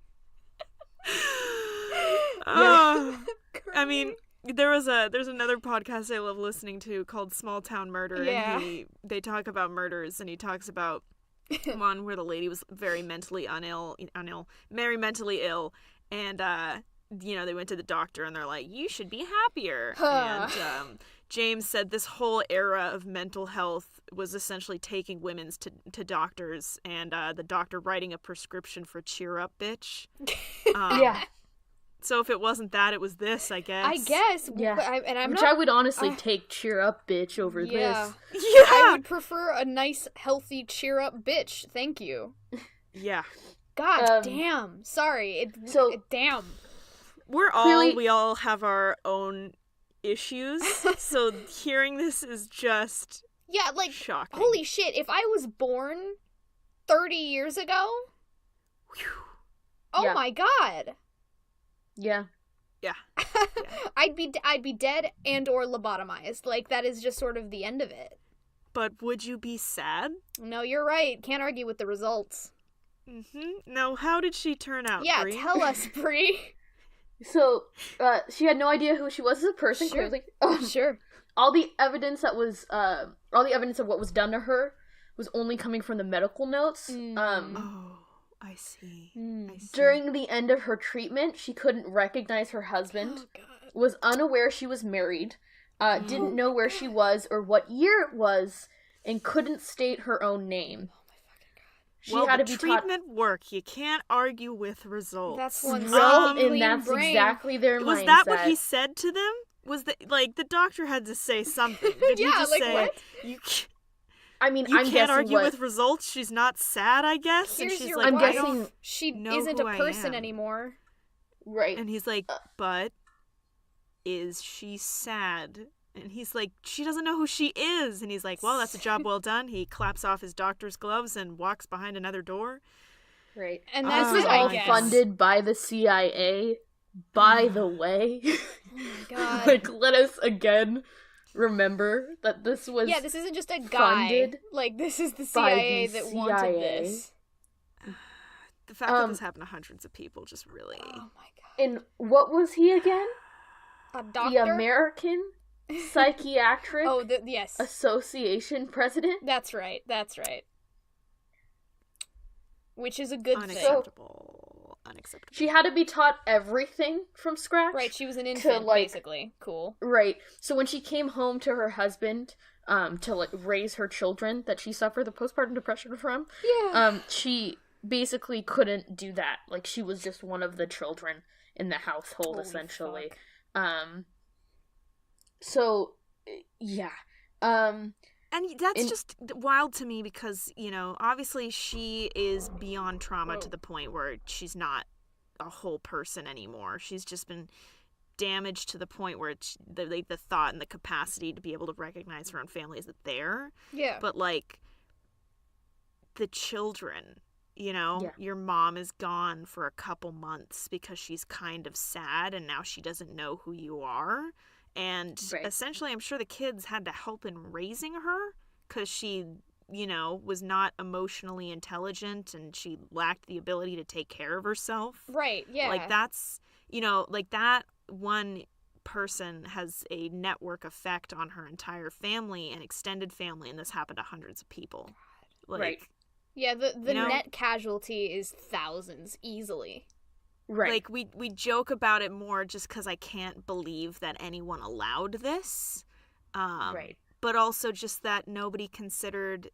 I mean, there's another podcast I love listening to called Small Town Murder, Yeah. and they talk about murders, and he talks about one where the lady was very mentally very mentally ill, and they went to the doctor, and they're like, you should be happier. And James said this whole era of mental health was essentially taking women to doctors, and the doctor writing a prescription for cheer up, bitch. Yeah. So if it wasn't that, it was this, I guess. I guess. Yeah. I'm Which not... I would honestly take cheer up, bitch, over Yeah. this. Yeah. I would prefer a nice, healthy, cheer up bitch. Thank you. Yeah. God damn. Sorry. Damn. We all have our own issues. So hearing this is just Yeah, like, shocking. holy shit. If I was born 30 years ago, oh Yeah. my god. Yeah. Yeah. I'd be dead and or lobotomized. Like, that is just sort of the end of it. But would you be sad? No, you're right. Can't argue with the results. Now, how did she turn out, Yeah, Brie? tell us, Brie. So, she had no idea who she was as a person, Sure. clearly. Sure. All the evidence of what was done to her was only coming from the medical notes. Oh, I see. I see. During the end of her treatment, she couldn't recognize her husband, was unaware she was married, didn't know where she was or what year it was, and couldn't state her own name. She well, had to the be treatment worked. You can't argue with results. That's one Well, clean and that's brain. exactly their Was mindset. that what he said to them? Was that like the doctor had to say something? Did he Yeah, just like, say what? you? I mean, You I'm can't guessing argue what... with results. She's not sad, I guess. And Here's she's your like, I'm wife. I don't. guessing- She know isn't who a I person am. anymore. Right. And he's like, but is she sad? And he's like, she doesn't know who she is. And he's like, well, that's a job well done. He claps off his doctor's gloves and walks behind another door. Right. And This that's was it, I all guess. funded by the CIA, by the way. Oh my god. Like, let us again remember that this was Yeah, this isn't just a guy. funded Like, this is the by CIA the that wanted CIA. this. The fact that this happened to hundreds of people just really. Oh my god. And what was he again? A The doctor? American Psychiatric Oh, yes. Association president? That's right. That's right. Which is a good thing. Unacceptable. unacceptable. She had to be taught everything from scratch. Right, she was an infant, basically. Cool. Right. So when she came home to her husband, to like raise her children that she suffered the postpartum depression from, she basically couldn't do that. Like, she was just one of the children in the household, Holy essentially. fuck. So, yeah. And that's just wild to me because, you know, obviously she is beyond trauma to the point where she's not a whole person anymore. She's just been damaged to the point where the thought and the capacity to be able to recognize her own family isn't there. Yeah. But, like, the children, you know, your mom is gone for a couple months because she's kind of sad and now she doesn't know who you are. And essentially, I'm sure the kids had to help in raising her because she, you know, was not emotionally intelligent and she lacked the ability to take care of herself. Right, yeah. Like, that's, you know, like that one person has a network effect on her entire family and extended family, and this happened to hundreds of people. Like, right. Yeah, the you know? net casualty is thousands, easily. Right. Like, we joke about it more just because I can't believe that anyone allowed this. Right. But also just that nobody considered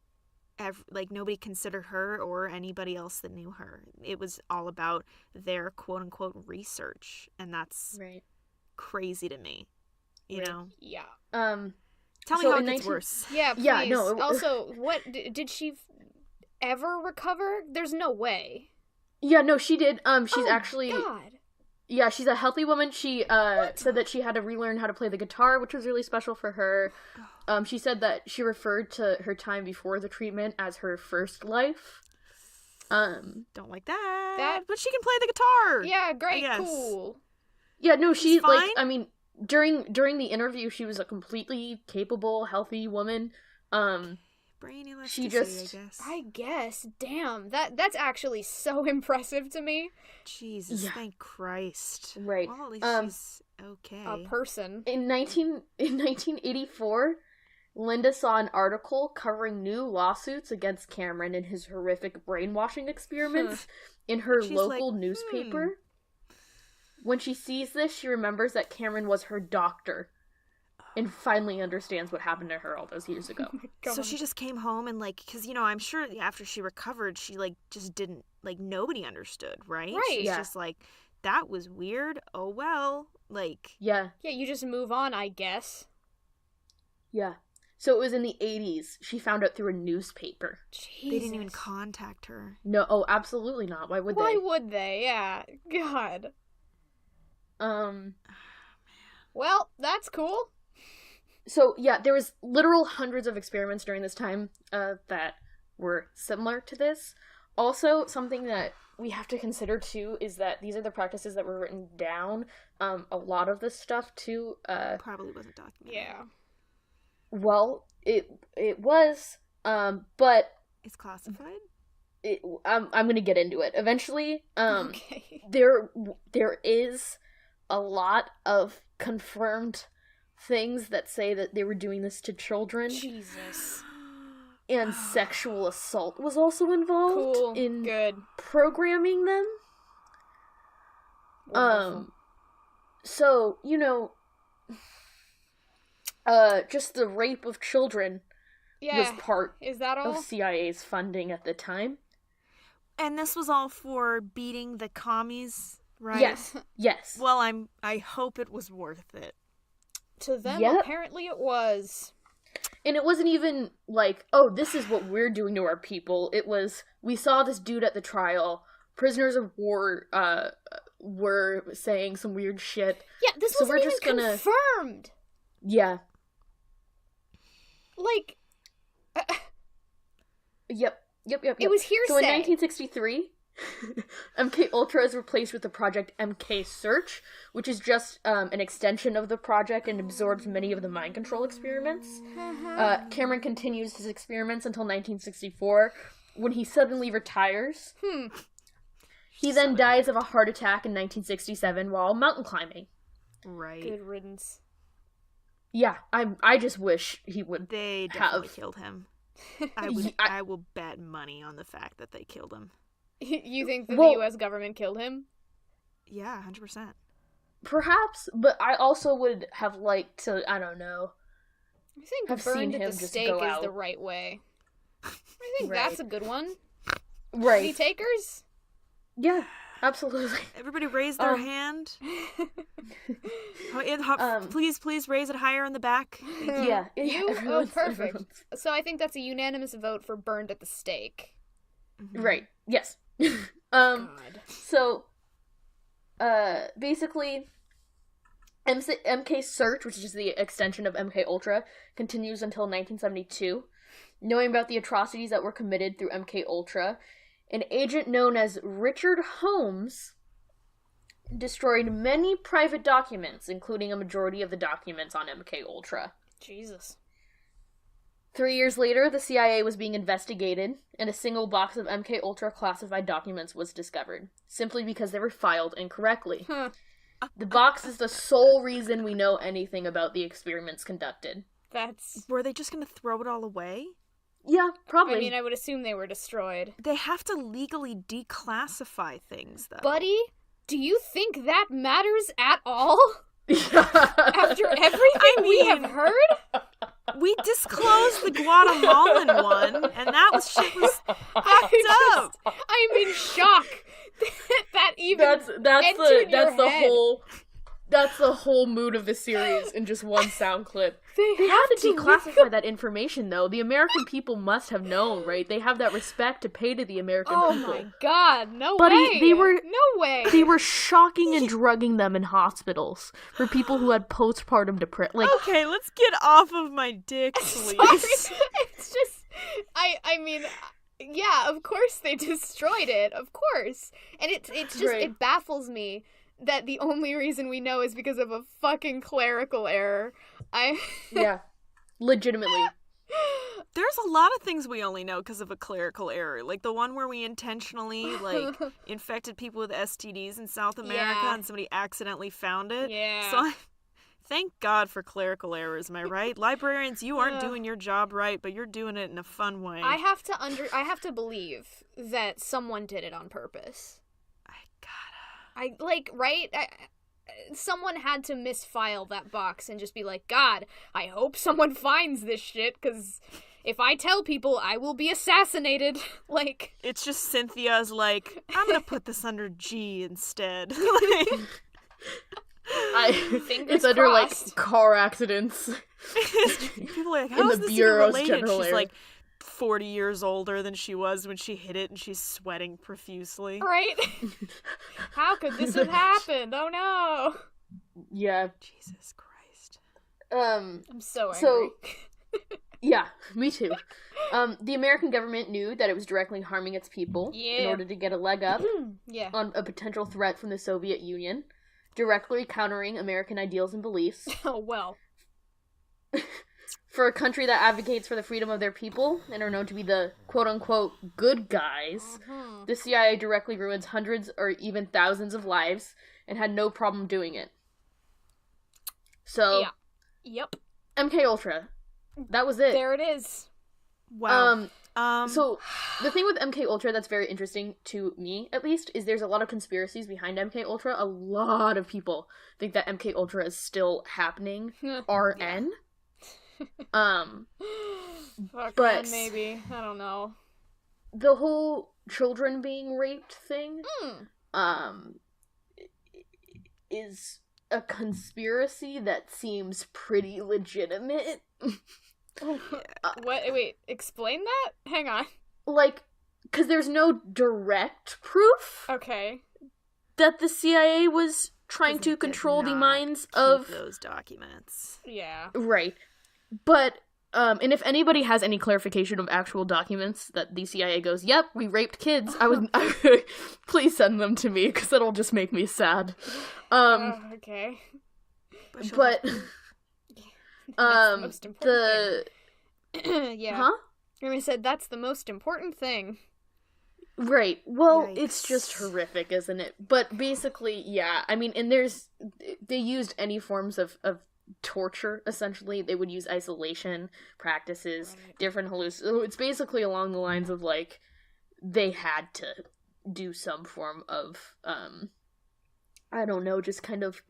her or anybody else that knew her. It was all about their quote-unquote research, and that's crazy to me. You know? Yeah. Tell me how it gets worse. Yeah, please. Yeah, no. Also, what, did she ever recover? There's no way. Yeah, no, she did. She's actually... God. Yeah, she's a healthy woman. She said that she had to relearn how to play the guitar, which was really special for her. She said that she referred to her time before the treatment as her first life. Don't like that. But she can play the guitar. Yeah, great, cool. Yeah, no, She's like, fine? I mean, during the interview, she was a completely capable, healthy woman. Brainy left she to just... say, I guess. I guess. Damn, that's actually so impressive to me. Jesus, thank Christ. Right. Well, at least she's okay. A person. In 1984, Linda saw an article covering new lawsuits against Cameron and his horrific brainwashing experiments in her local newspaper. When she sees this, she remembers that Cameron was her doctor and finally understands what happened to her all those years ago. So she just came home and, like, because, you know, I'm sure after she recovered, she, like, just didn't, like, nobody understood, right? Right. She's just like, that was weird. Oh, well. Like. Yeah. Yeah, you just move on, I guess. Yeah. So it was in the 80s. She found out through a newspaper. Jesus. They didn't even contact her. No, oh, absolutely not. Why would they? Why would they? Yeah. God. Well, that's cool. So, yeah, there was literal hundreds of experiments during this time that were similar to this. Also, something that we have to consider, too, is that these are the practices that were written down. A lot of this stuff, too... probably wasn't documented. Yeah. Well, it was, but... It's classified? I'm going to get into it. Eventually, Okay. there is a lot of confirmed things that say that they were doing this to children. Jesus. And sexual assault was also involved in programming them. Wonderful. So, you know, just the rape of children was part Is that all? of CIA's funding at the time. And this was all for beating the commies, right? Yes. Well, I hope it was worth it. To them, Yep. apparently it was. And it wasn't even like, oh, this is what we're doing to our people. It was, we saw this dude at the trial. Prisoners of war were saying some weird shit. Yeah, this So wasn't we're just even gonna- confirmed. Yeah. Like, Yep. it was hearsay. So in 1963, MKULTRA is replaced with the project MK Search, which is just an extension of the project and absorbs many of the mind control experiments. Cameron continues his experiments until 1964, when he suddenly retires. He then dies of a heart attack in 1967 while mountain climbing. Right. Good riddance. Yeah, I just wish he would They definitely killed him. I will bet money on the fact that they killed him. You think that Well- the U.S. government killed him? Yeah, 100%. Perhaps, but I also would have liked to, I don't know, I think have seen burned at him the just stake go is out. the right way. I think Right. that's a good one. Any Right. takers? Yeah, absolutely. Everybody raise their hand. Please raise it higher in the back. Yeah. You? Oh, everyone's- perfect. everyone's- So I think that's a unanimous vote for burned at the stake. Right. Yes. God. So, basically, MK Search, which is the extension of MKUltra, continues until 1972. Knowing about the atrocities that were committed through MKUltra, an agent known as Richard Holmes destroyed many private documents, including a majority of the documents on MKUltra. Jesus. 3 years later, the CIA was being investigated, and a single box of MKUltra classified documents was discovered, simply because they were filed incorrectly. The box is the sole reason we know anything about the experiments conducted. That's... Were they just going to throw it all away? Yeah, probably. I mean, I would assume they were destroyed. They have to legally declassify things, though. Buddy, do you think that matters at all? After After everything we have heard? We disclosed the Guatemalan one, and that shit was fucked up. I'm in shock that even entered your head. That's the whole mood of the series in just one sound clip. They Had to declassify that information, though. The American people must have known, right? They have that respect to pay to the American Oh people. my god, no Buddy, way! No way! They were shocking and drugging them in hospitals for people who had postpartum depression. Like, Okay, let's get off of my dick, please. Sorry. It's just, I mean, yeah, of course they destroyed it, of course. And it's just, Right. it baffles me that the only reason we know is because of a fucking clerical error. yeah, legitimately. There's a lot of things we only know because of a clerical error. Like the one where we intentionally, infected people with STDs in South America Yeah. and somebody accidentally found it. Yeah. So thank God for clerical errors, am I right? Librarians, you aren't doing your job right, but you're doing it in a fun way. I have to believe that someone did it on purpose. Someone had to misfile that box and just be like, God, I hope someone finds this shit, because if I tell people, I will be assassinated. Like, It's just Cynthia's like, I'm gonna put this under G instead. Fingers It's under, crossed. like, car accidents. People are like, In how the is this even Bureau's related? general She's area. like 40 years older than she was when she hit it, and she's sweating profusely. right? How could this have happened? Oh no. Yeah. Jesus Christ. I'm so angry. So, yeah, me too. The American government knew that it was directly harming its people in Yeah. order to get a leg up Yeah. on a potential threat from the Soviet Union, directly countering American ideals and beliefs. Oh well. For a country that advocates for the freedom of their people and are known to be the quote-unquote good guys, the CIA directly ruins hundreds or even thousands of lives and had no problem doing it. So, Yeah. Yep. MKUltra. That was it. There it is. Wow. So, the thing with MKUltra that's very interesting to me, at least, is there's a lot of conspiracies behind MKUltra. A lot of people think that MKUltra is still happening. RN. Fuck, But- man, maybe. I don't know. The whole children being raped thing, is a conspiracy that seems pretty legitimate. What? Wait, explain that? Hang on. Like, because there's no direct proof Okay. that the CIA was trying to Did control the not minds keep of... those documents. Yeah. Right. But, and if anybody has any clarification of actual documents that the CIA goes, yep, we raped kids, please send them to me, because it'll just make me sad. Okay. But, That's the most important the... yeah. Huh? I said that's the most important thing. Right. Well, Yikes. it's just horrific, isn't it? But basically, yeah. I mean, and they used any forms of torture, essentially. They would use isolation practices, different so it's basically along the lines of, like, they had to do some form of, I don't know, just kind of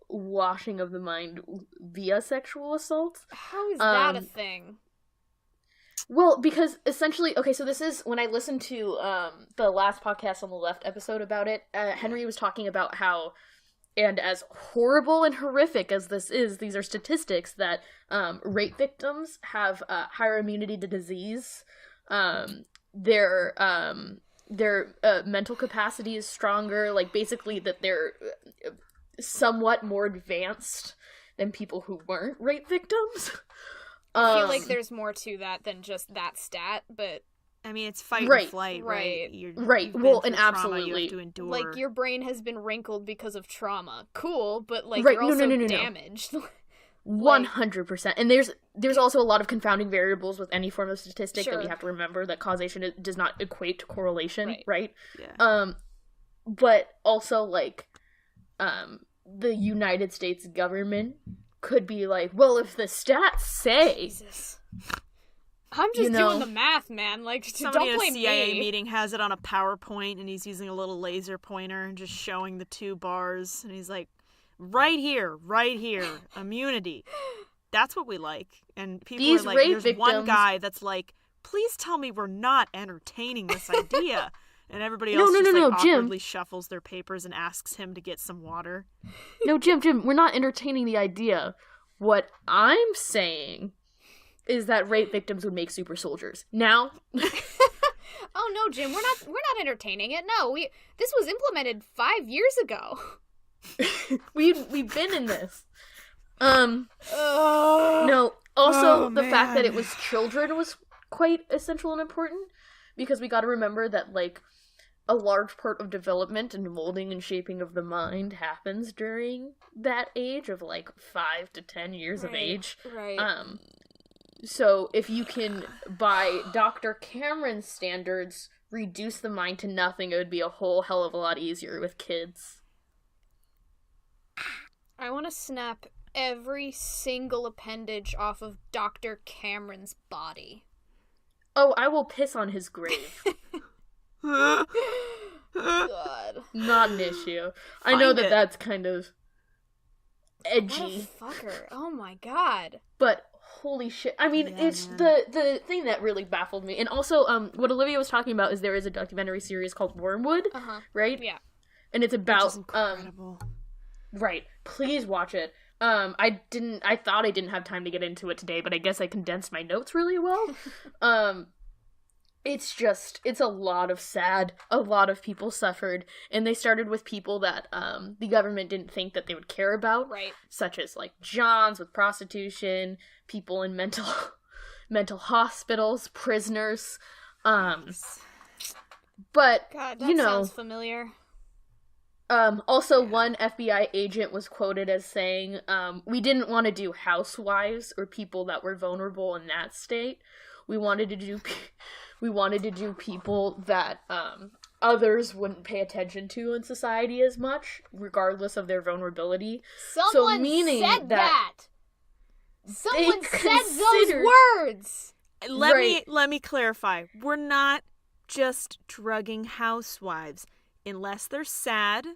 washing of the mind via sexual assault. How is that a thing? Well, because essentially, okay, so this is, when I listened to the last podcast on the left episode about it, Henry was talking about how, and as horrible and horrific as this is, these are statistics that rape victims have higher immunity to disease. Their mental capacity is stronger, like basically that they're somewhat more advanced than people who weren't rape victims. I feel like there's more to that than just that stat, but I mean, it's fight Right. or flight, Right. right? You've Well, been and through trauma, absolutely. you have to endure. like your brain has been wrinkled because of trauma. Cool, but like Right, you're no, also no. damaged. 100%. And there's also a lot of confounding variables with any form of statistic that we Sure. have to remember, that causation does not equate to correlation, right? Yeah. But also, like, the United States government could be like, well, if the stats say... Jesus. I'm just doing the math, man. Like, Somebody don't in a blame CIA me. meeting has it on a PowerPoint, and he's using a little laser pointer and just showing the 2 bars, and he's like, right here, immunity. That's what we like. And people These are like, rape there's one victims- guy that's like, please tell me we're not entertaining this idea. And everybody No, else no, just no, like no, Jim. awkwardly shuffles their papers and asks him to get some water. No, Jim, we're not entertaining the idea. What I'm saying is that rape victims would make super soldiers. Now... Oh no, Jim, we're not entertaining it. No, this was implemented 5 years ago. We've been in this. No. Also, the fact that it was children was quite essential and important, because we got to remember that, like, a large part of development and molding and shaping of the mind happens during that age of, like, 5 to 10 years of age. Right. So if you can, by Dr. Cameron's standards, reduce the mind to nothing, it would be a whole hell of a lot easier with kids. I want to snap every single appendage off of Dr. Cameron's body. Oh, I will piss on his grave. God. Not an issue. I know Find that it. that's kind of What a edgy, fucker. Oh my god. but holy shit. I mean, Yeah, it's man. the thing that really baffled me. And also, what Olivia was talking about is there is a documentary series called Wormwood, right? Yeah. And it's Which about is incredible. right. Please watch it. I thought I didn't have time to get into it today, but I guess I condensed my notes really well. It's a lot of people suffered, and they started with people that the government didn't think that they would care about, Right. such as like Johns with prostitution, people in mental hospitals, prisoners, but God, that you know, sounds familiar. also one FBI agent was quoted as saying, we didn't want to do housewives or people that were vulnerable in that state. We wanted to do people that others wouldn't pay attention to in society as much, regardless of their vulnerability. Someone meaning said that Someone they said considered- those words. Let me clarify. We're not just drugging housewives. Unless they're sad,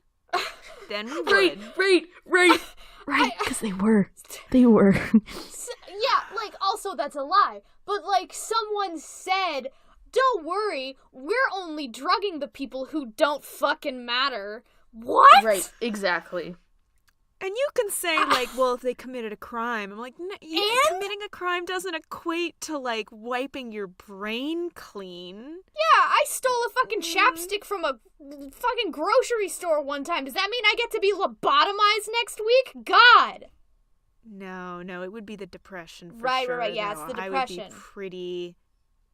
then we would. Right, because they were. Yeah, like, also that's a lie. But, like, someone said, don't worry, we're only drugging the people who don't fucking matter. What? Right, exactly. And you can say, like, well, if they committed a crime. I'm like, committing a crime doesn't equate to, like, wiping your brain clean. Yeah, I stole a fucking chapstick from a fucking grocery store one time. Does that mean I get to be lobotomized next week? God! No, it would be the depression for Right, sure. right, yeah, it's though. the I would depression. be pretty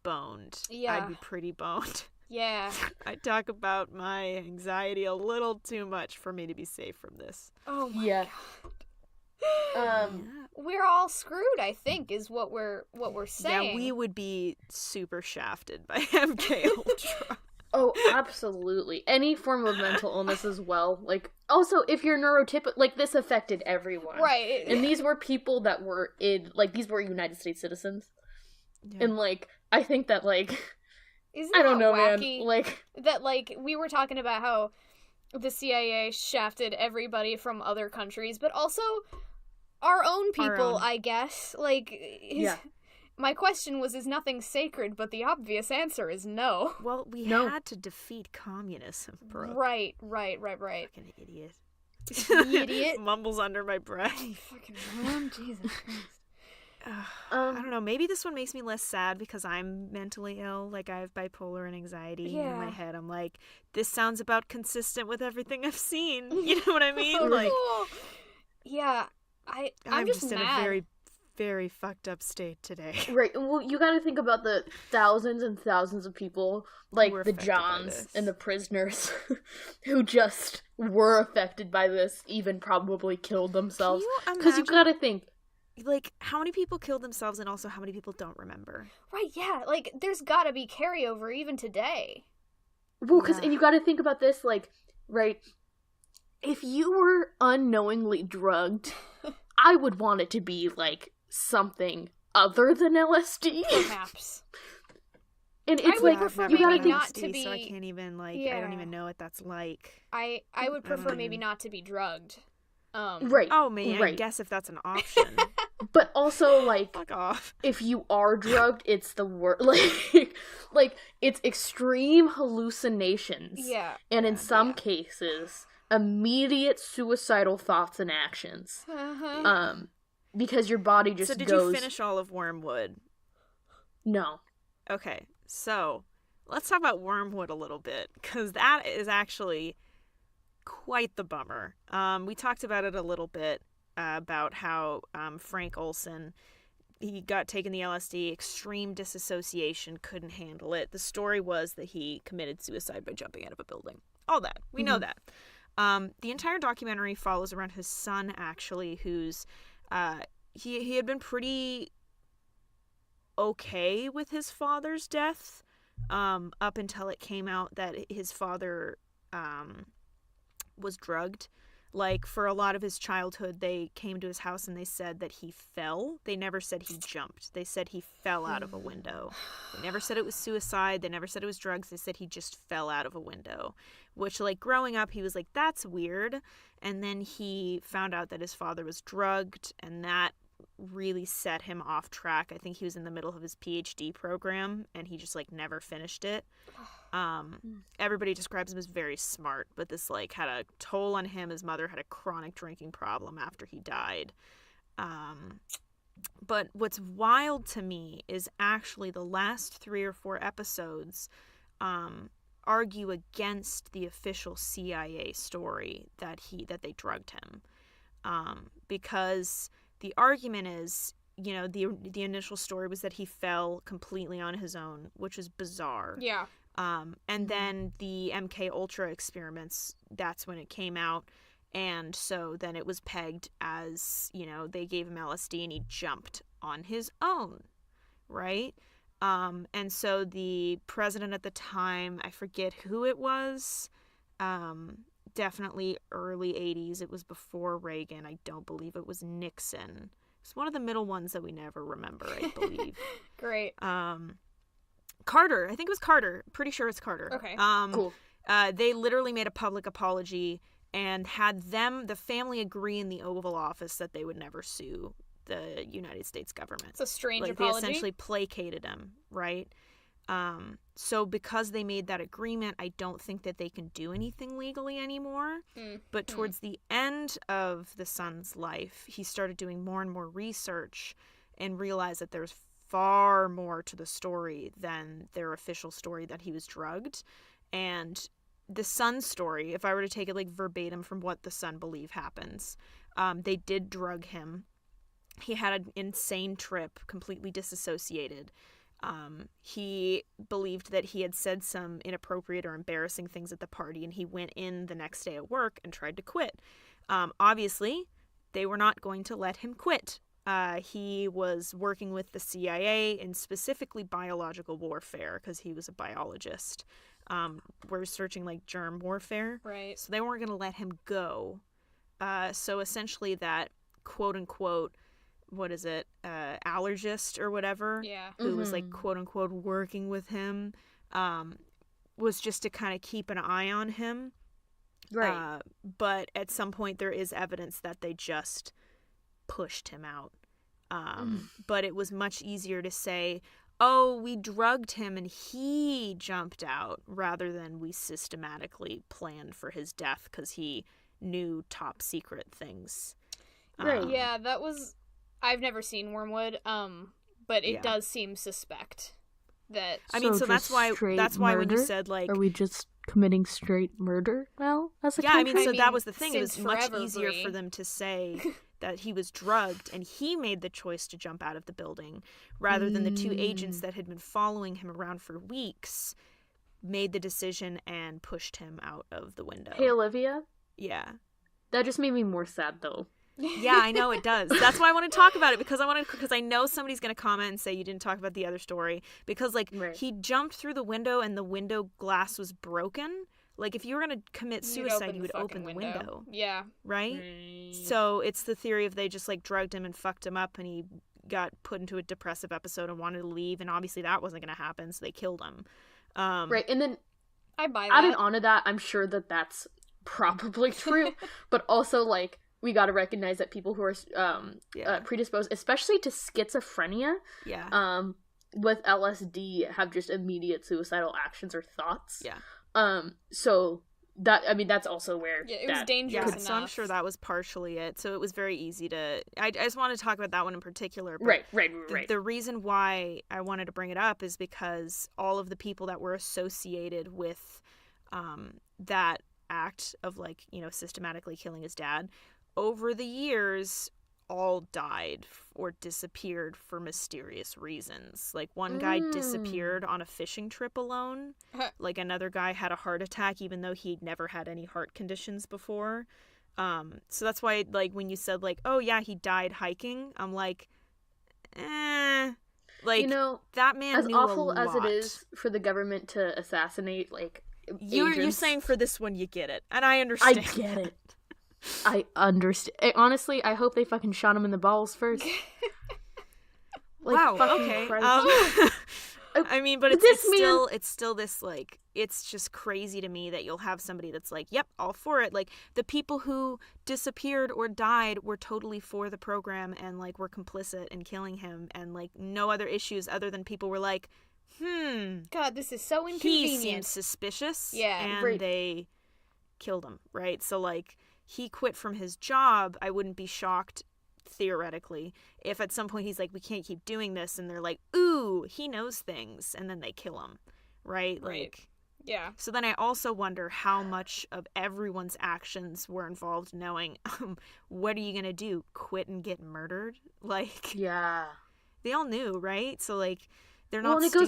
boned. Yeah. I'd be pretty boned. Yeah. I talk about my anxiety a little too much for me to be safe from this. Oh my Yeah. god. We're all screwed, I think, is what we're saying. Yeah, we would be super shafted by MKULTRA. Oh, absolutely. Any form of mental illness as well. Like, also, if you're neurotypical, like, this affected everyone. Right. And these were people that were these were United States citizens. Yeah. And, like, I think that, like, Isn't I don't that know, wacky? man. Like, That, like, we were talking about how the CIA shafted everybody from other countries, but also our own people, I guess. Like, Yeah. My question was, is nothing sacred? But the obvious answer is no. Well, we had to defeat communism, bro. Right. Fucking idiot. Idiot. Mumbles under my breath. Fucking mom, Jesus Christ. I don't know. Maybe this one makes me less sad because I'm mentally ill. Like, I have bipolar and anxiety. And in my head, I'm like, this sounds about consistent with everything I've seen. You know what I mean? Like, yeah, I'm just in mad. a very, very fucked up state today. Right. Well, you got to think about the thousands and thousands of people, like were the affected by Johns this. and the prisoners, who just were affected by this, even probably killed themselves. Because you got to think. Like, how many people killed themselves and also how many people don't remember? Right, yeah. Like, there's gotta be carryover even today. Well, and you got to think about this, like, right, if you were unknowingly drugged, I would want it to be, like, something other than LSD. Perhaps. And it's would like, prefer you gotta maybe think, not to be... So I can't even, like, I don't even know what that's like. I would prefer maybe not to be drugged. Right. Oh, man, right. I guess if that's an option. But also, like, Fuck off. if you are drugged, it's the worst. Like, it's extreme hallucinations. Yeah. And in some cases, immediate suicidal thoughts and actions. Because your body just So did goes... you finish all of Wormwood? No. Okay, so let's talk about Wormwood a little bit, because that is actually quite the bummer. We talked about it a little bit, about how Frank Olson, he got taken the LSD, extreme disassociation, couldn't handle it. The story was that he committed suicide by jumping out of a building. All that. We know that. The entire documentary follows around his son, actually, who's... he had been pretty okay with his father's death, up until it came out that his father was drugged. Like, for a lot of his childhood, they came to his house and they said that he fell. They never said he jumped. They said he fell out of a window. They never said it was suicide. They never said it was drugs. They said he just fell out of a window. Which, like, growing up, he was like, that's weird. And then he found out that his father was drugged, and that really set him off track. I think he was in the middle of his PhD program, and he just, like, never finished it. Everybody describes him as very smart, but this, like, had a toll on him. His mother had a chronic drinking problem after he died. But what's wild to me is actually the last 3 or 4 episodes argue against the official CIA story that they drugged him, because the argument is, you know, the initial story was that he fell completely on his own, which is bizarre. Yeah. And then the MKULTRA experiments, that's when it came out. And so then it was pegged as, you know, they gave him LSD and he jumped on his own, right? And so the president at the time, I forget who it was, definitely early 80s. It was before Reagan. I don't believe it was Nixon. It's one of the middle ones that we never remember, I believe. Great. Carter. I think it was Carter. Pretty sure it's Carter. Okay. Cool. They literally made a public apology and had the family agree in the Oval Office that they would never sue the United States government. It's a strange like, apology. They essentially placated him, right? So because they made that agreement, I don't think that they can do anything legally anymore. But towards the end of the son's life, he started doing more and more research and realized that there's far more to the story than their official story that he was drugged. And the son's story, if I were to take it like verbatim from what the son believed happens, they did drug him. He had an insane trip, completely disassociated. He believed that he had said some inappropriate or embarrassing things at the party, and he went in the next day at work and tried to quit. Obviously, they were not going to let him quit. He was working with the CIA in specifically biological warfare because he was a biologist. We're researching like germ warfare. Right. So they weren't going to let him go. So essentially that quote unquote, what is it, allergist or whatever, who was like quote unquote working with him, was just to kind of keep an eye on him. Right. But at some point there is evidence that they just pushed him out. But it was much easier to say, oh, we drugged him and he jumped out, rather than we systematically planned for his death because he knew top secret things. Right. Yeah, that was... I've never seen Wormwood, but it does seem suspect that... I mean, so that's why when you said, like... Are we just committing straight murder now as a Yeah, I country? mean, so that was the thing. It was since much forever, easier Brie. for them to say that he was drugged and he made the choice to jump out of the building, rather than the two agents that had been following him around for weeks made the decision and pushed him out of the window. Hey, Olivia? Yeah. That just made me more sad, though. Yeah, I know it does. That's why I want to talk about it, because I know somebody's going to comment and say you didn't talk about the other story, because like he jumped through the window and the window glass was broken. Like if you were going to commit suicide, you would open the window. Yeah. Right? So it's the theory of they just like drugged him and fucked him up and he got put into a depressive episode and wanted to leave, and obviously that wasn't going to happen, so they killed him. Right, and then I buy that. adding on to that, I'm sure that that's probably true, but also like we got to recognize that people who are predisposed, especially to schizophrenia, with LSD, have just immediate suicidal actions or thoughts. Yeah. So that, I mean, that's also where it was dangerous enough. So I'm sure that was partially it. So it was very easy to... I just want to talk about that one in particular. But right. The reason why I wanted to bring it up is because all of the people that were associated with that act of, like, you know, systematically killing his dad, over the years all died or disappeared for mysterious reasons. Like one guy disappeared on a fishing trip alone. Like another guy had a heart attack even though he'd never had any heart conditions before. So that's why, like, when you said, like, oh yeah, he died hiking, I'm like, like, you know, that man as knew awful a lot. as it is for the government to assassinate, like, you're agents, saying for this one you get it, and I understand. I get it. I understand. Honestly, I hope they fucking shot him in the balls first. Like, wow. fucking Okay. Christ. I mean, but it's still this, like, it's just crazy to me that you'll have somebody that's like, yep, all for it. Like, the people who disappeared or died were totally for the program and, like, were complicit in killing him, and, like, no other issues other than people were like, God, this is so inconvenient. He seems suspicious. Yeah. And they killed him, right? So, like, he quit from his job. I wouldn't be shocked, theoretically, if at some point he's like, we can't keep doing this, and they're like, ooh, he knows things, and then they kill him, right? Like, yeah. So then I also wonder how much of everyone's actions were involved knowing, what are you gonna do? Quit and get murdered? Like, yeah, they all knew, right? So, like, they're not. Well, and stupid.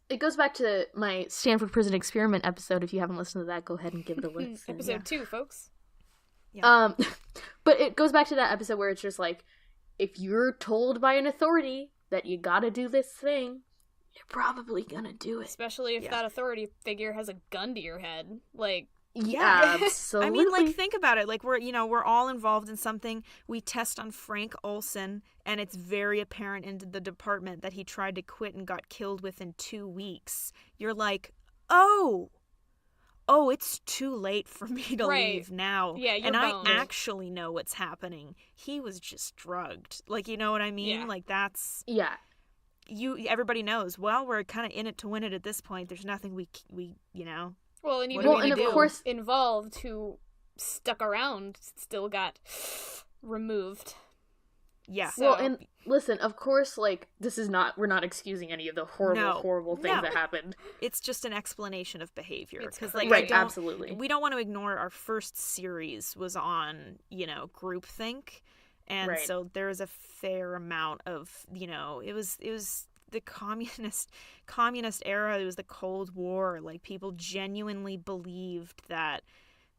it goes back to my Stanford Prison Experiment episode. If you haven't listened to that, go ahead and give it a listen. Episode 2, folks. Yeah. But it goes back to that episode where it's just like, if you're told by an authority that you gotta do this thing, you're probably gonna do it. Especially if that authority figure has a gun to your head. Like, yeah, absolutely. I mean, like, think about it. Like, we're all involved in something. We test on Frank Olson, and it's very apparent in the department that he tried to quit and got killed within 2 weeks. You're like, oh, it's too late for me to leave now. Yeah, you're and boned. I actually know what's happening. He was just drugged. Like, you know what I mean? Yeah. Like, that's... Yeah. Everybody knows, well, we're kind of in it to win it at this point. There's nothing we you know... Well, and What even are we gonna people do? Of course, involved who stuck around still got removed. Yeah. So- well, and listen, of course, like, we're not excusing any of the horrible things that happened. It's just an explanation of behavior. It's Because, like, right, absolutely. We don't want to ignore our first series was on, groupthink. And Right. so there was a fair amount of, it was the communist era. It was the Cold War. Like, people genuinely believed that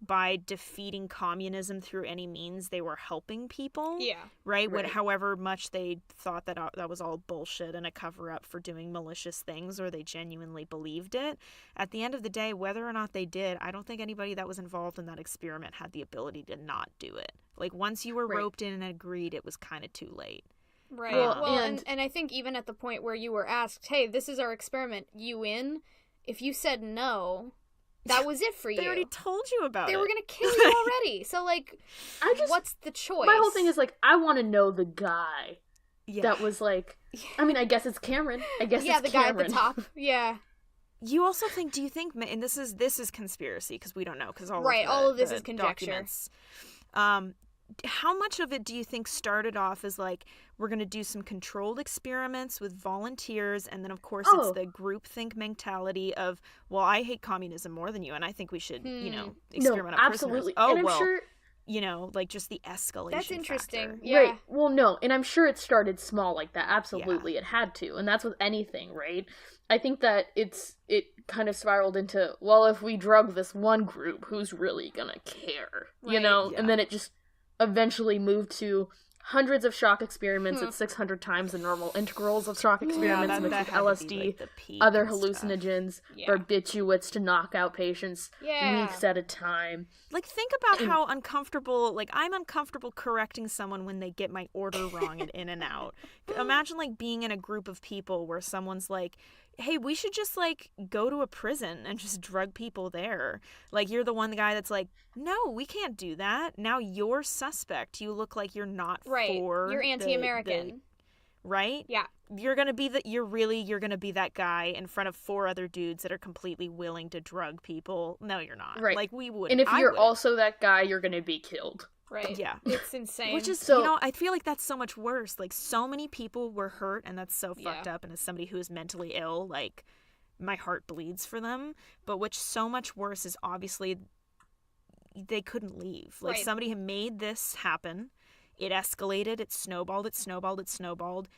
by defeating communism through any means, they were helping people. Yeah. Right? Right. However much they thought that was all bullshit and a cover-up for doing malicious things, or they genuinely believed it. At the end of the day, whether or not they did, I don't think anybody that was involved in that experiment had the ability to not do it. Like, once you were Right. roped in and agreed, it was kind of too late. Right. Well, Well, and- and I think even at the point where you were asked, hey, this is our experiment, you in? If you said no, That was it for you. They already told you about it. They were gonna kill you already. So, like, what's the choice? My whole thing is, like, I want to know the guy that was, like... I mean, I guess it's Cameron. I guess it's the Cameron. guy at the top. Yeah. You also think, do you think, and this is conspiracy, because we don't know, because all of this the is conjecture. Documents, how much of it do you think started off as, like, we're going to do some controlled experiments with volunteers, and then, of course, it's the groupthink mentality of, well, I hate communism more than you, and I think we should, experiment on absolutely. prisoners. Oh, and I'm sure... like, just the escalation That's interesting. factor. Yeah. Right. Well, no, and I'm sure it started small like that. Absolutely, it had to, and that's with anything, right? I think that it kind of spiraled into, well, if we drug this one group, who's really gonna care, you know? Yeah. And then it just eventually moved to hundreds of shock experiments at 600 times the normal integrals of shock experiments mixed with LSD, other hallucinogens, barbiturates to knock out patients weeks at a time. Like, think about how uncomfortable, like, I'm uncomfortable correcting someone when they get my order wrong and in and out. Imagine, like, being in a group of people where someone's like, hey, we should just, like, go to a prison and just drug people there. Like, you're the guy that's like, no, we can't do that. Now you're suspect. You look like you're not for... You're anti-American. Right? Yeah. You're gonna be that guy in front of 4 other dudes that are completely willing to drug people. No, you're not. Right. Like, we would. And if you're also that guy, you're gonna be killed. Right. Yeah. It's insane. Which is, I feel like that's so much worse. Like, so many people were hurt, and that's so fucked up. And as somebody who is mentally ill, like, my heart bleeds for them. But what's so much worse is obviously they couldn't leave. Like, somebody had made this happen. It escalated. It snowballed.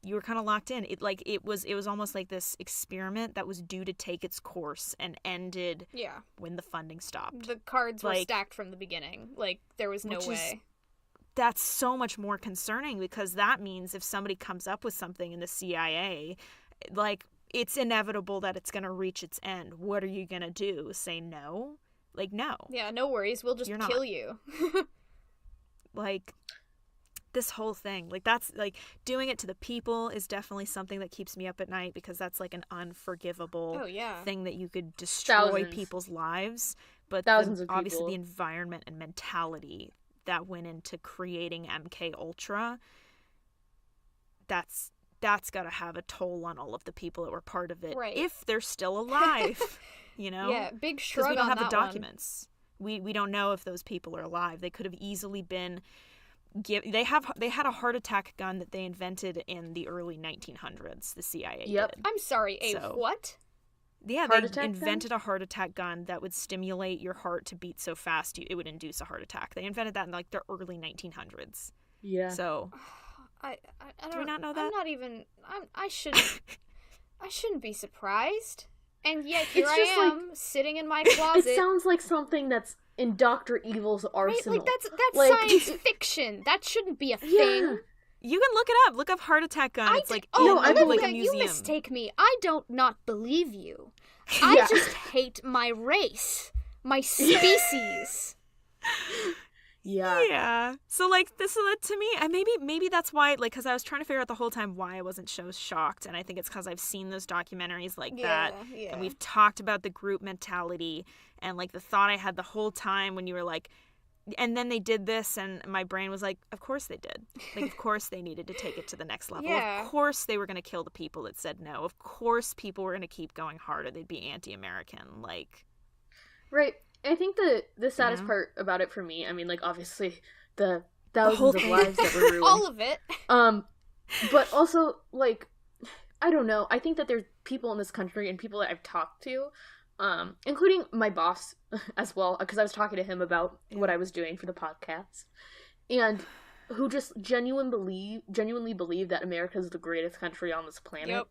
You were kind of locked in. It was almost like this experiment that was due to take its course and ended when the funding stopped. The cards were stacked from the beginning. Like, there was no way. That's so much more concerning, because that means if somebody comes up with something in the CIA, like, it's inevitable that it's going to reach its end. What are you going to do? Say no? Like, no. Yeah, no worries. We'll just kill you. Like... this whole thing, like, that's, like, doing it to the people is definitely something that keeps me up at night, because that's, like, an unforgivable thing that you could destroy people's lives. But obviously the environment and mentality that went into creating MKULTRA, that's got to have a toll on all of the people that were part of it, if they're still alive. You know? Yeah, big shrug on that one. Because we don't have the documents. We don't know if those people are alive. They could have easily been... They had a heart attack gun that they invented in the early 1900s. The CIA did. I'm sorry, what? Yeah, they invented a heart attack gun that would stimulate your heart to beat so fast it would induce a heart attack. They invented that in, like, the early 1900s. Yeah. So, I do we not know that? I'm not even. I shouldn't be surprised. And yet here I am, sitting in my closet. It sounds like something that's in Dr. Evil's arsenal. Right? Like, that's like, science fiction. That shouldn't be a thing. You can look it up. Look up heart attack gun. It's like, Olivia, you mistake me. I don't not believe you. I just hate my race. My species. Yeah. So, like, this is to me, maybe that's why, like, because I was trying to figure out the whole time why I wasn't so shocked, and I think it's because I've seen those documentaries like that, and we've talked about the group mentality, and, like, the thought I had the whole time when you were like, and then they did this, and my brain was like, of course they did. Like, of course they needed to take it to the next level. Of course they were going to kill the people that said no. Of course people were going to keep going harder. They'd be anti-American. Like... Right. I think the saddest part about it for me, I mean, like, obviously, the thousands of lives that were ruined. All of it. But also, like, I don't know. I think that there's people in this country and people that I've talked to, including my boss as well, because I was talking to him about what I was doing for the podcast, and who just genuinely believe that America is the greatest country on this planet,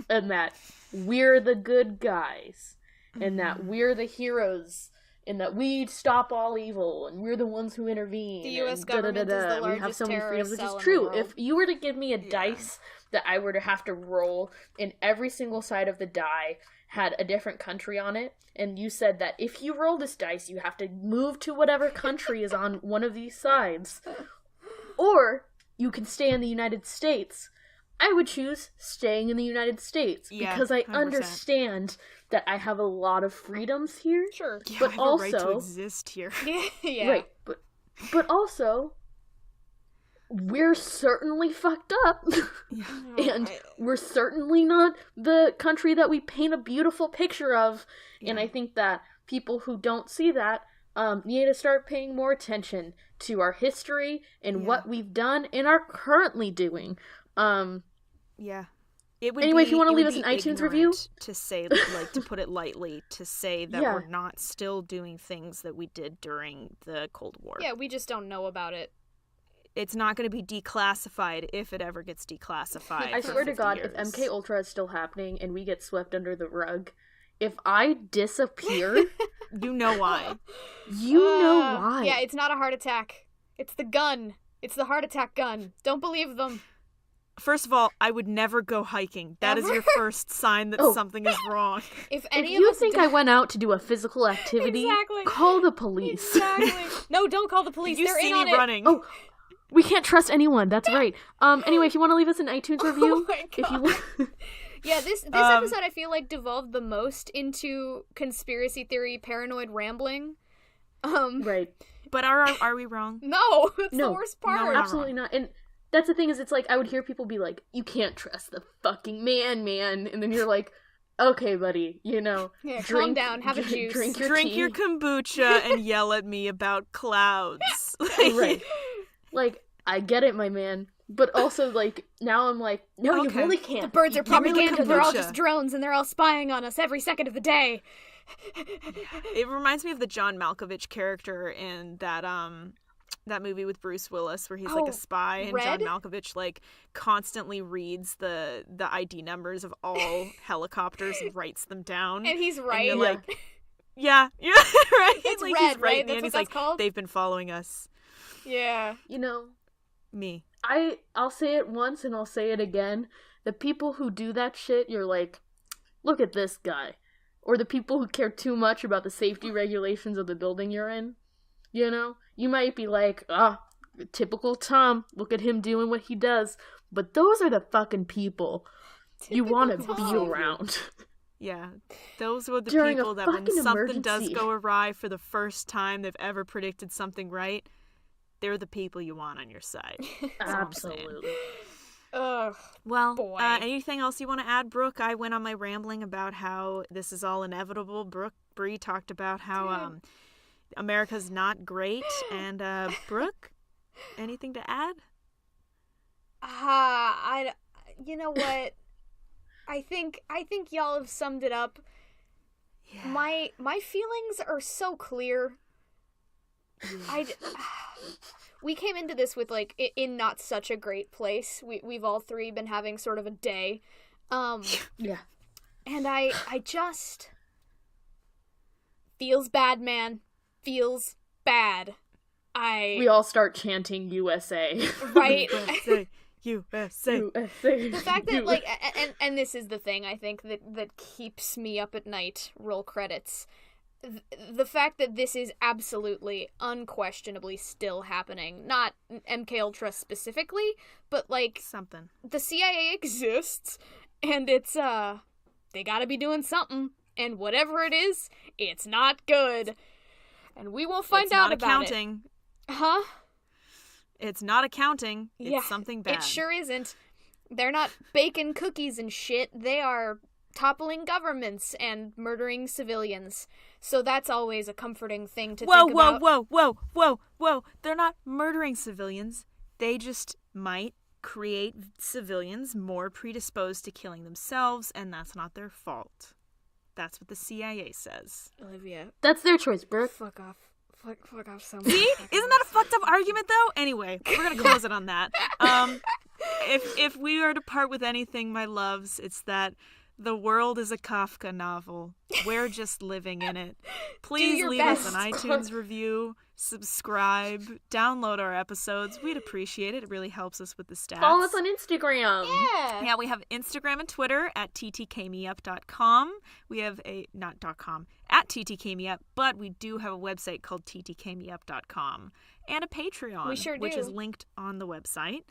and that we're the good guys, and that we're the heroes, and that we stop all evil, and we're the ones who intervene. The U.S. government is the largest terrorist cell in the world. Which is true. If you were to give me a dice that I were to have to roll, and every single side of the die had a different country on it, and you said that if you roll this dice, you have to move to whatever country is on one of these sides, or you can stay in the United States, I would choose staying in the United States, because I 100%. understand that I have a lot of freedoms here. Sure. Yeah, But I have a right to also- exist here. Yeah. Right, but also, we're certainly fucked up. And we're certainly not the country that we paint a beautiful picture of. And I think that people who don't see that need to start paying more attention to our history and what we've done and are currently doing. Yeah. It would Anyway, be, if you want to it leave would us an be iTunes review. ignorant to say, like, to put it lightly, to say that Yeah. we're not still doing things that we did during the Cold War. Yeah, we just don't know about it. It's not going to be declassified if it ever gets declassified. I for swear to 50 God, years. if MKUltra is still happening and we get swept under the rug, if I disappear, You know why. you know why. Yeah, it's not a heart attack. It's the gun. It's the heart attack gun. Don't believe them. First of all, I would never go hiking. That is your first sign that Oh. something is wrong. If If any you of us think I went out to do a physical activity, Exactly. call the police. Exactly. No, don't call the police. You They're see in on me it. running. Oh, we can't trust anyone. That's right. Anyway, if you want to leave us an iTunes review, my if you God. want, Yeah, this episode I feel like devolved the most into conspiracy theory, paranoid rambling. right? But are we wrong? No, that's No. the worst part. we're not Absolutely not. And that's the thing is, it's like I would hear people be like, "You can't trust the fucking man," and then you're like, "Okay, buddy, you know, Yeah, calm down, have a juice. drink your Drink tea." your kombucha and yell at me about clouds. Right. Like, I get it, my man. But also, like, now I'm like, no, Okay. you really can't. Birds are Give me the propaganda. They're all kombucha. just drones, and they're all spying on us every second of the day. It reminds me of the John Malkovich character in that that movie with Bruce Willis where he's like Oh, a spy and Red? John Malkovich like constantly reads the ID numbers of all helicopters and writes them down. And he's right. you're like, yeah, right. It's like, Red, he's right? and That's what he's that's like, called? they've been following us. Yeah. You know, Me. I'll say it once and I'll say it again. The people who do that shit, you're like, look at this guy. Or the people who care too much about the safety regulations of the building you're in. You know? You might be like, typical Tom, look at him doing what he does. But those are the fucking people you want to be Tom. around. Yeah, those were the During a people that when fucking something does emergency. go awry for the first time they've ever predicted something right, they're the people you want on your side. That's all I'm saying. Absolutely. Ugh. Well, Boy. anything else you want to add, Brooke? I went on my rambling about how this is all inevitable. Brie talked about how America's not great, and Brooke, anything to add? You know what? I think y'all have summed it up. Yeah. My feelings are so clear. We came into this with like in not such a great place. We've all three been having sort of a day. Yeah. And I just feels bad, man. Feels bad. We all start chanting USA. Right. USA. USA. The fact that like and this is the thing I think that keeps me up at night. Roll credits. The fact that this is absolutely unquestionably still happening, not MKUltra specifically, but like Something. the CIA exists and it's they got to be doing something, and whatever it is, it's not good. And we won't find It's out not about accounting. it. Huh? It's not accounting. It's Yeah, something bad. It sure isn't. They're not baking cookies and shit. They are toppling governments and murdering civilians. So that's always a comforting thing to think about. Whoa. They're not murdering civilians. They just might create civilians more predisposed to killing themselves, and that's not their fault. That's what the CIA says. Olivia, That's their choice, Brooke. fuck off. Fuck off so much. See? Isn't that a fucked up argument, though? Anyway, we're gonna close it on that. If we are to part with anything, my loves, it's that the world is a Kafka novel. We're just living in it. Please your leave us an best. iTunes review, subscribe, download our episodes. We'd appreciate it. It really helps us with the stats. Follow us on Instagram. Yeah. Yeah, we have Instagram and Twitter at ttkmeup.com. We have not .com, at ttkmeup, but we do have a website called ttkmeup.com and a Patreon, We sure which is do. linked on the website.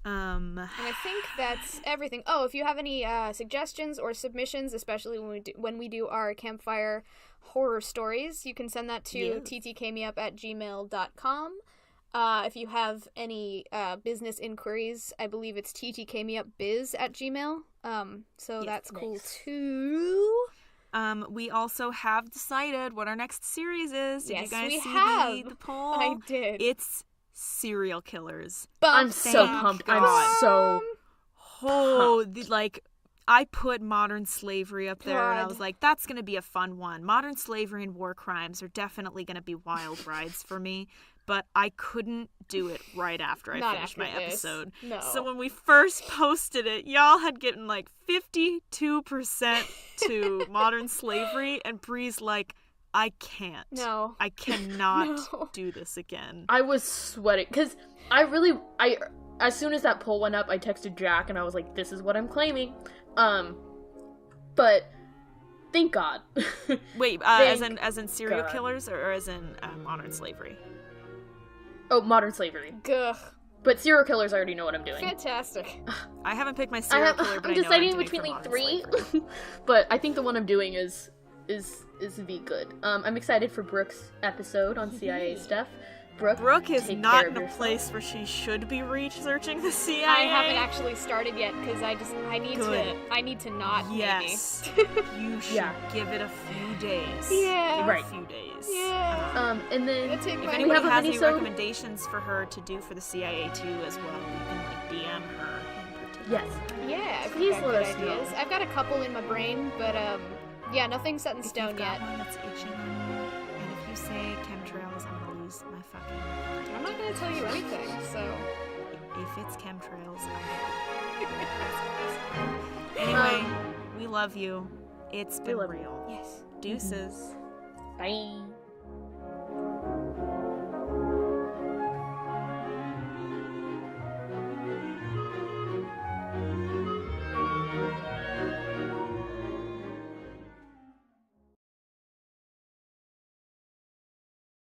And I think that's everything. Oh, if you have any suggestions or submissions, especially when we do our campfire horror stories, you can send that to ttkmeup@gmail.com. If you have any business inquiries, I believe it's ttkmeupbiz@gmail. So Yes, that's cool nice. too. We also have decided what our next series is. Did Yes, you guys we see have. the poll? I did. It's serial killers. I'm so Thank pumped. God. I'm so Oh, I put modern slavery up there, and I God. was like, that's going to be a fun one. Modern slavery and war crimes are definitely going to be wild rides for me, but I couldn't do it right after I Not finished after my this. episode. No. So when we first posted it, y'all had gotten like 52% to modern slavery, and Bree's like, I can't. No. I cannot No. do this again. I was sweating because as soon as that poll went up, I texted Jack and I was like, "This is what I'm claiming." But thank God. Wait, as in serial God. killers or as in modern slavery? Oh, modern slavery. Gugh. But serial killers, I already know what I'm doing. Fantastic. I haven't picked my serial killer, but I'm I know what I'm deciding doing between for like modern 3, slavery. but I think the one I'm doing is be good. I'm excited for Brooke's episode on CIA stuff. Brooke is take not care in of a yourself. place where she should be researching the CIA. I haven't actually started yet because I Good. need to not. Yes, you should Yeah. give it a few days. Yeah. Give it Right. a few days. Yeah. And then Gonna take If my- we anybody have a has any mini-sode. recommendations for her to do for the CIA too as well, you can like DM her in particular. Yes. Yeah, if Please you've got let good us know. ideas. I've got a couple in my brain, but yeah, nothing's set in If stone you've got yet. one that's itching on you, and if you say chemtrails, I'm gonna lose my fucking mind. I'm not gonna tell you anything, so. If it's chemtrails, anyway, we love you. It's been love you. real. Yes. Deuces. Bye.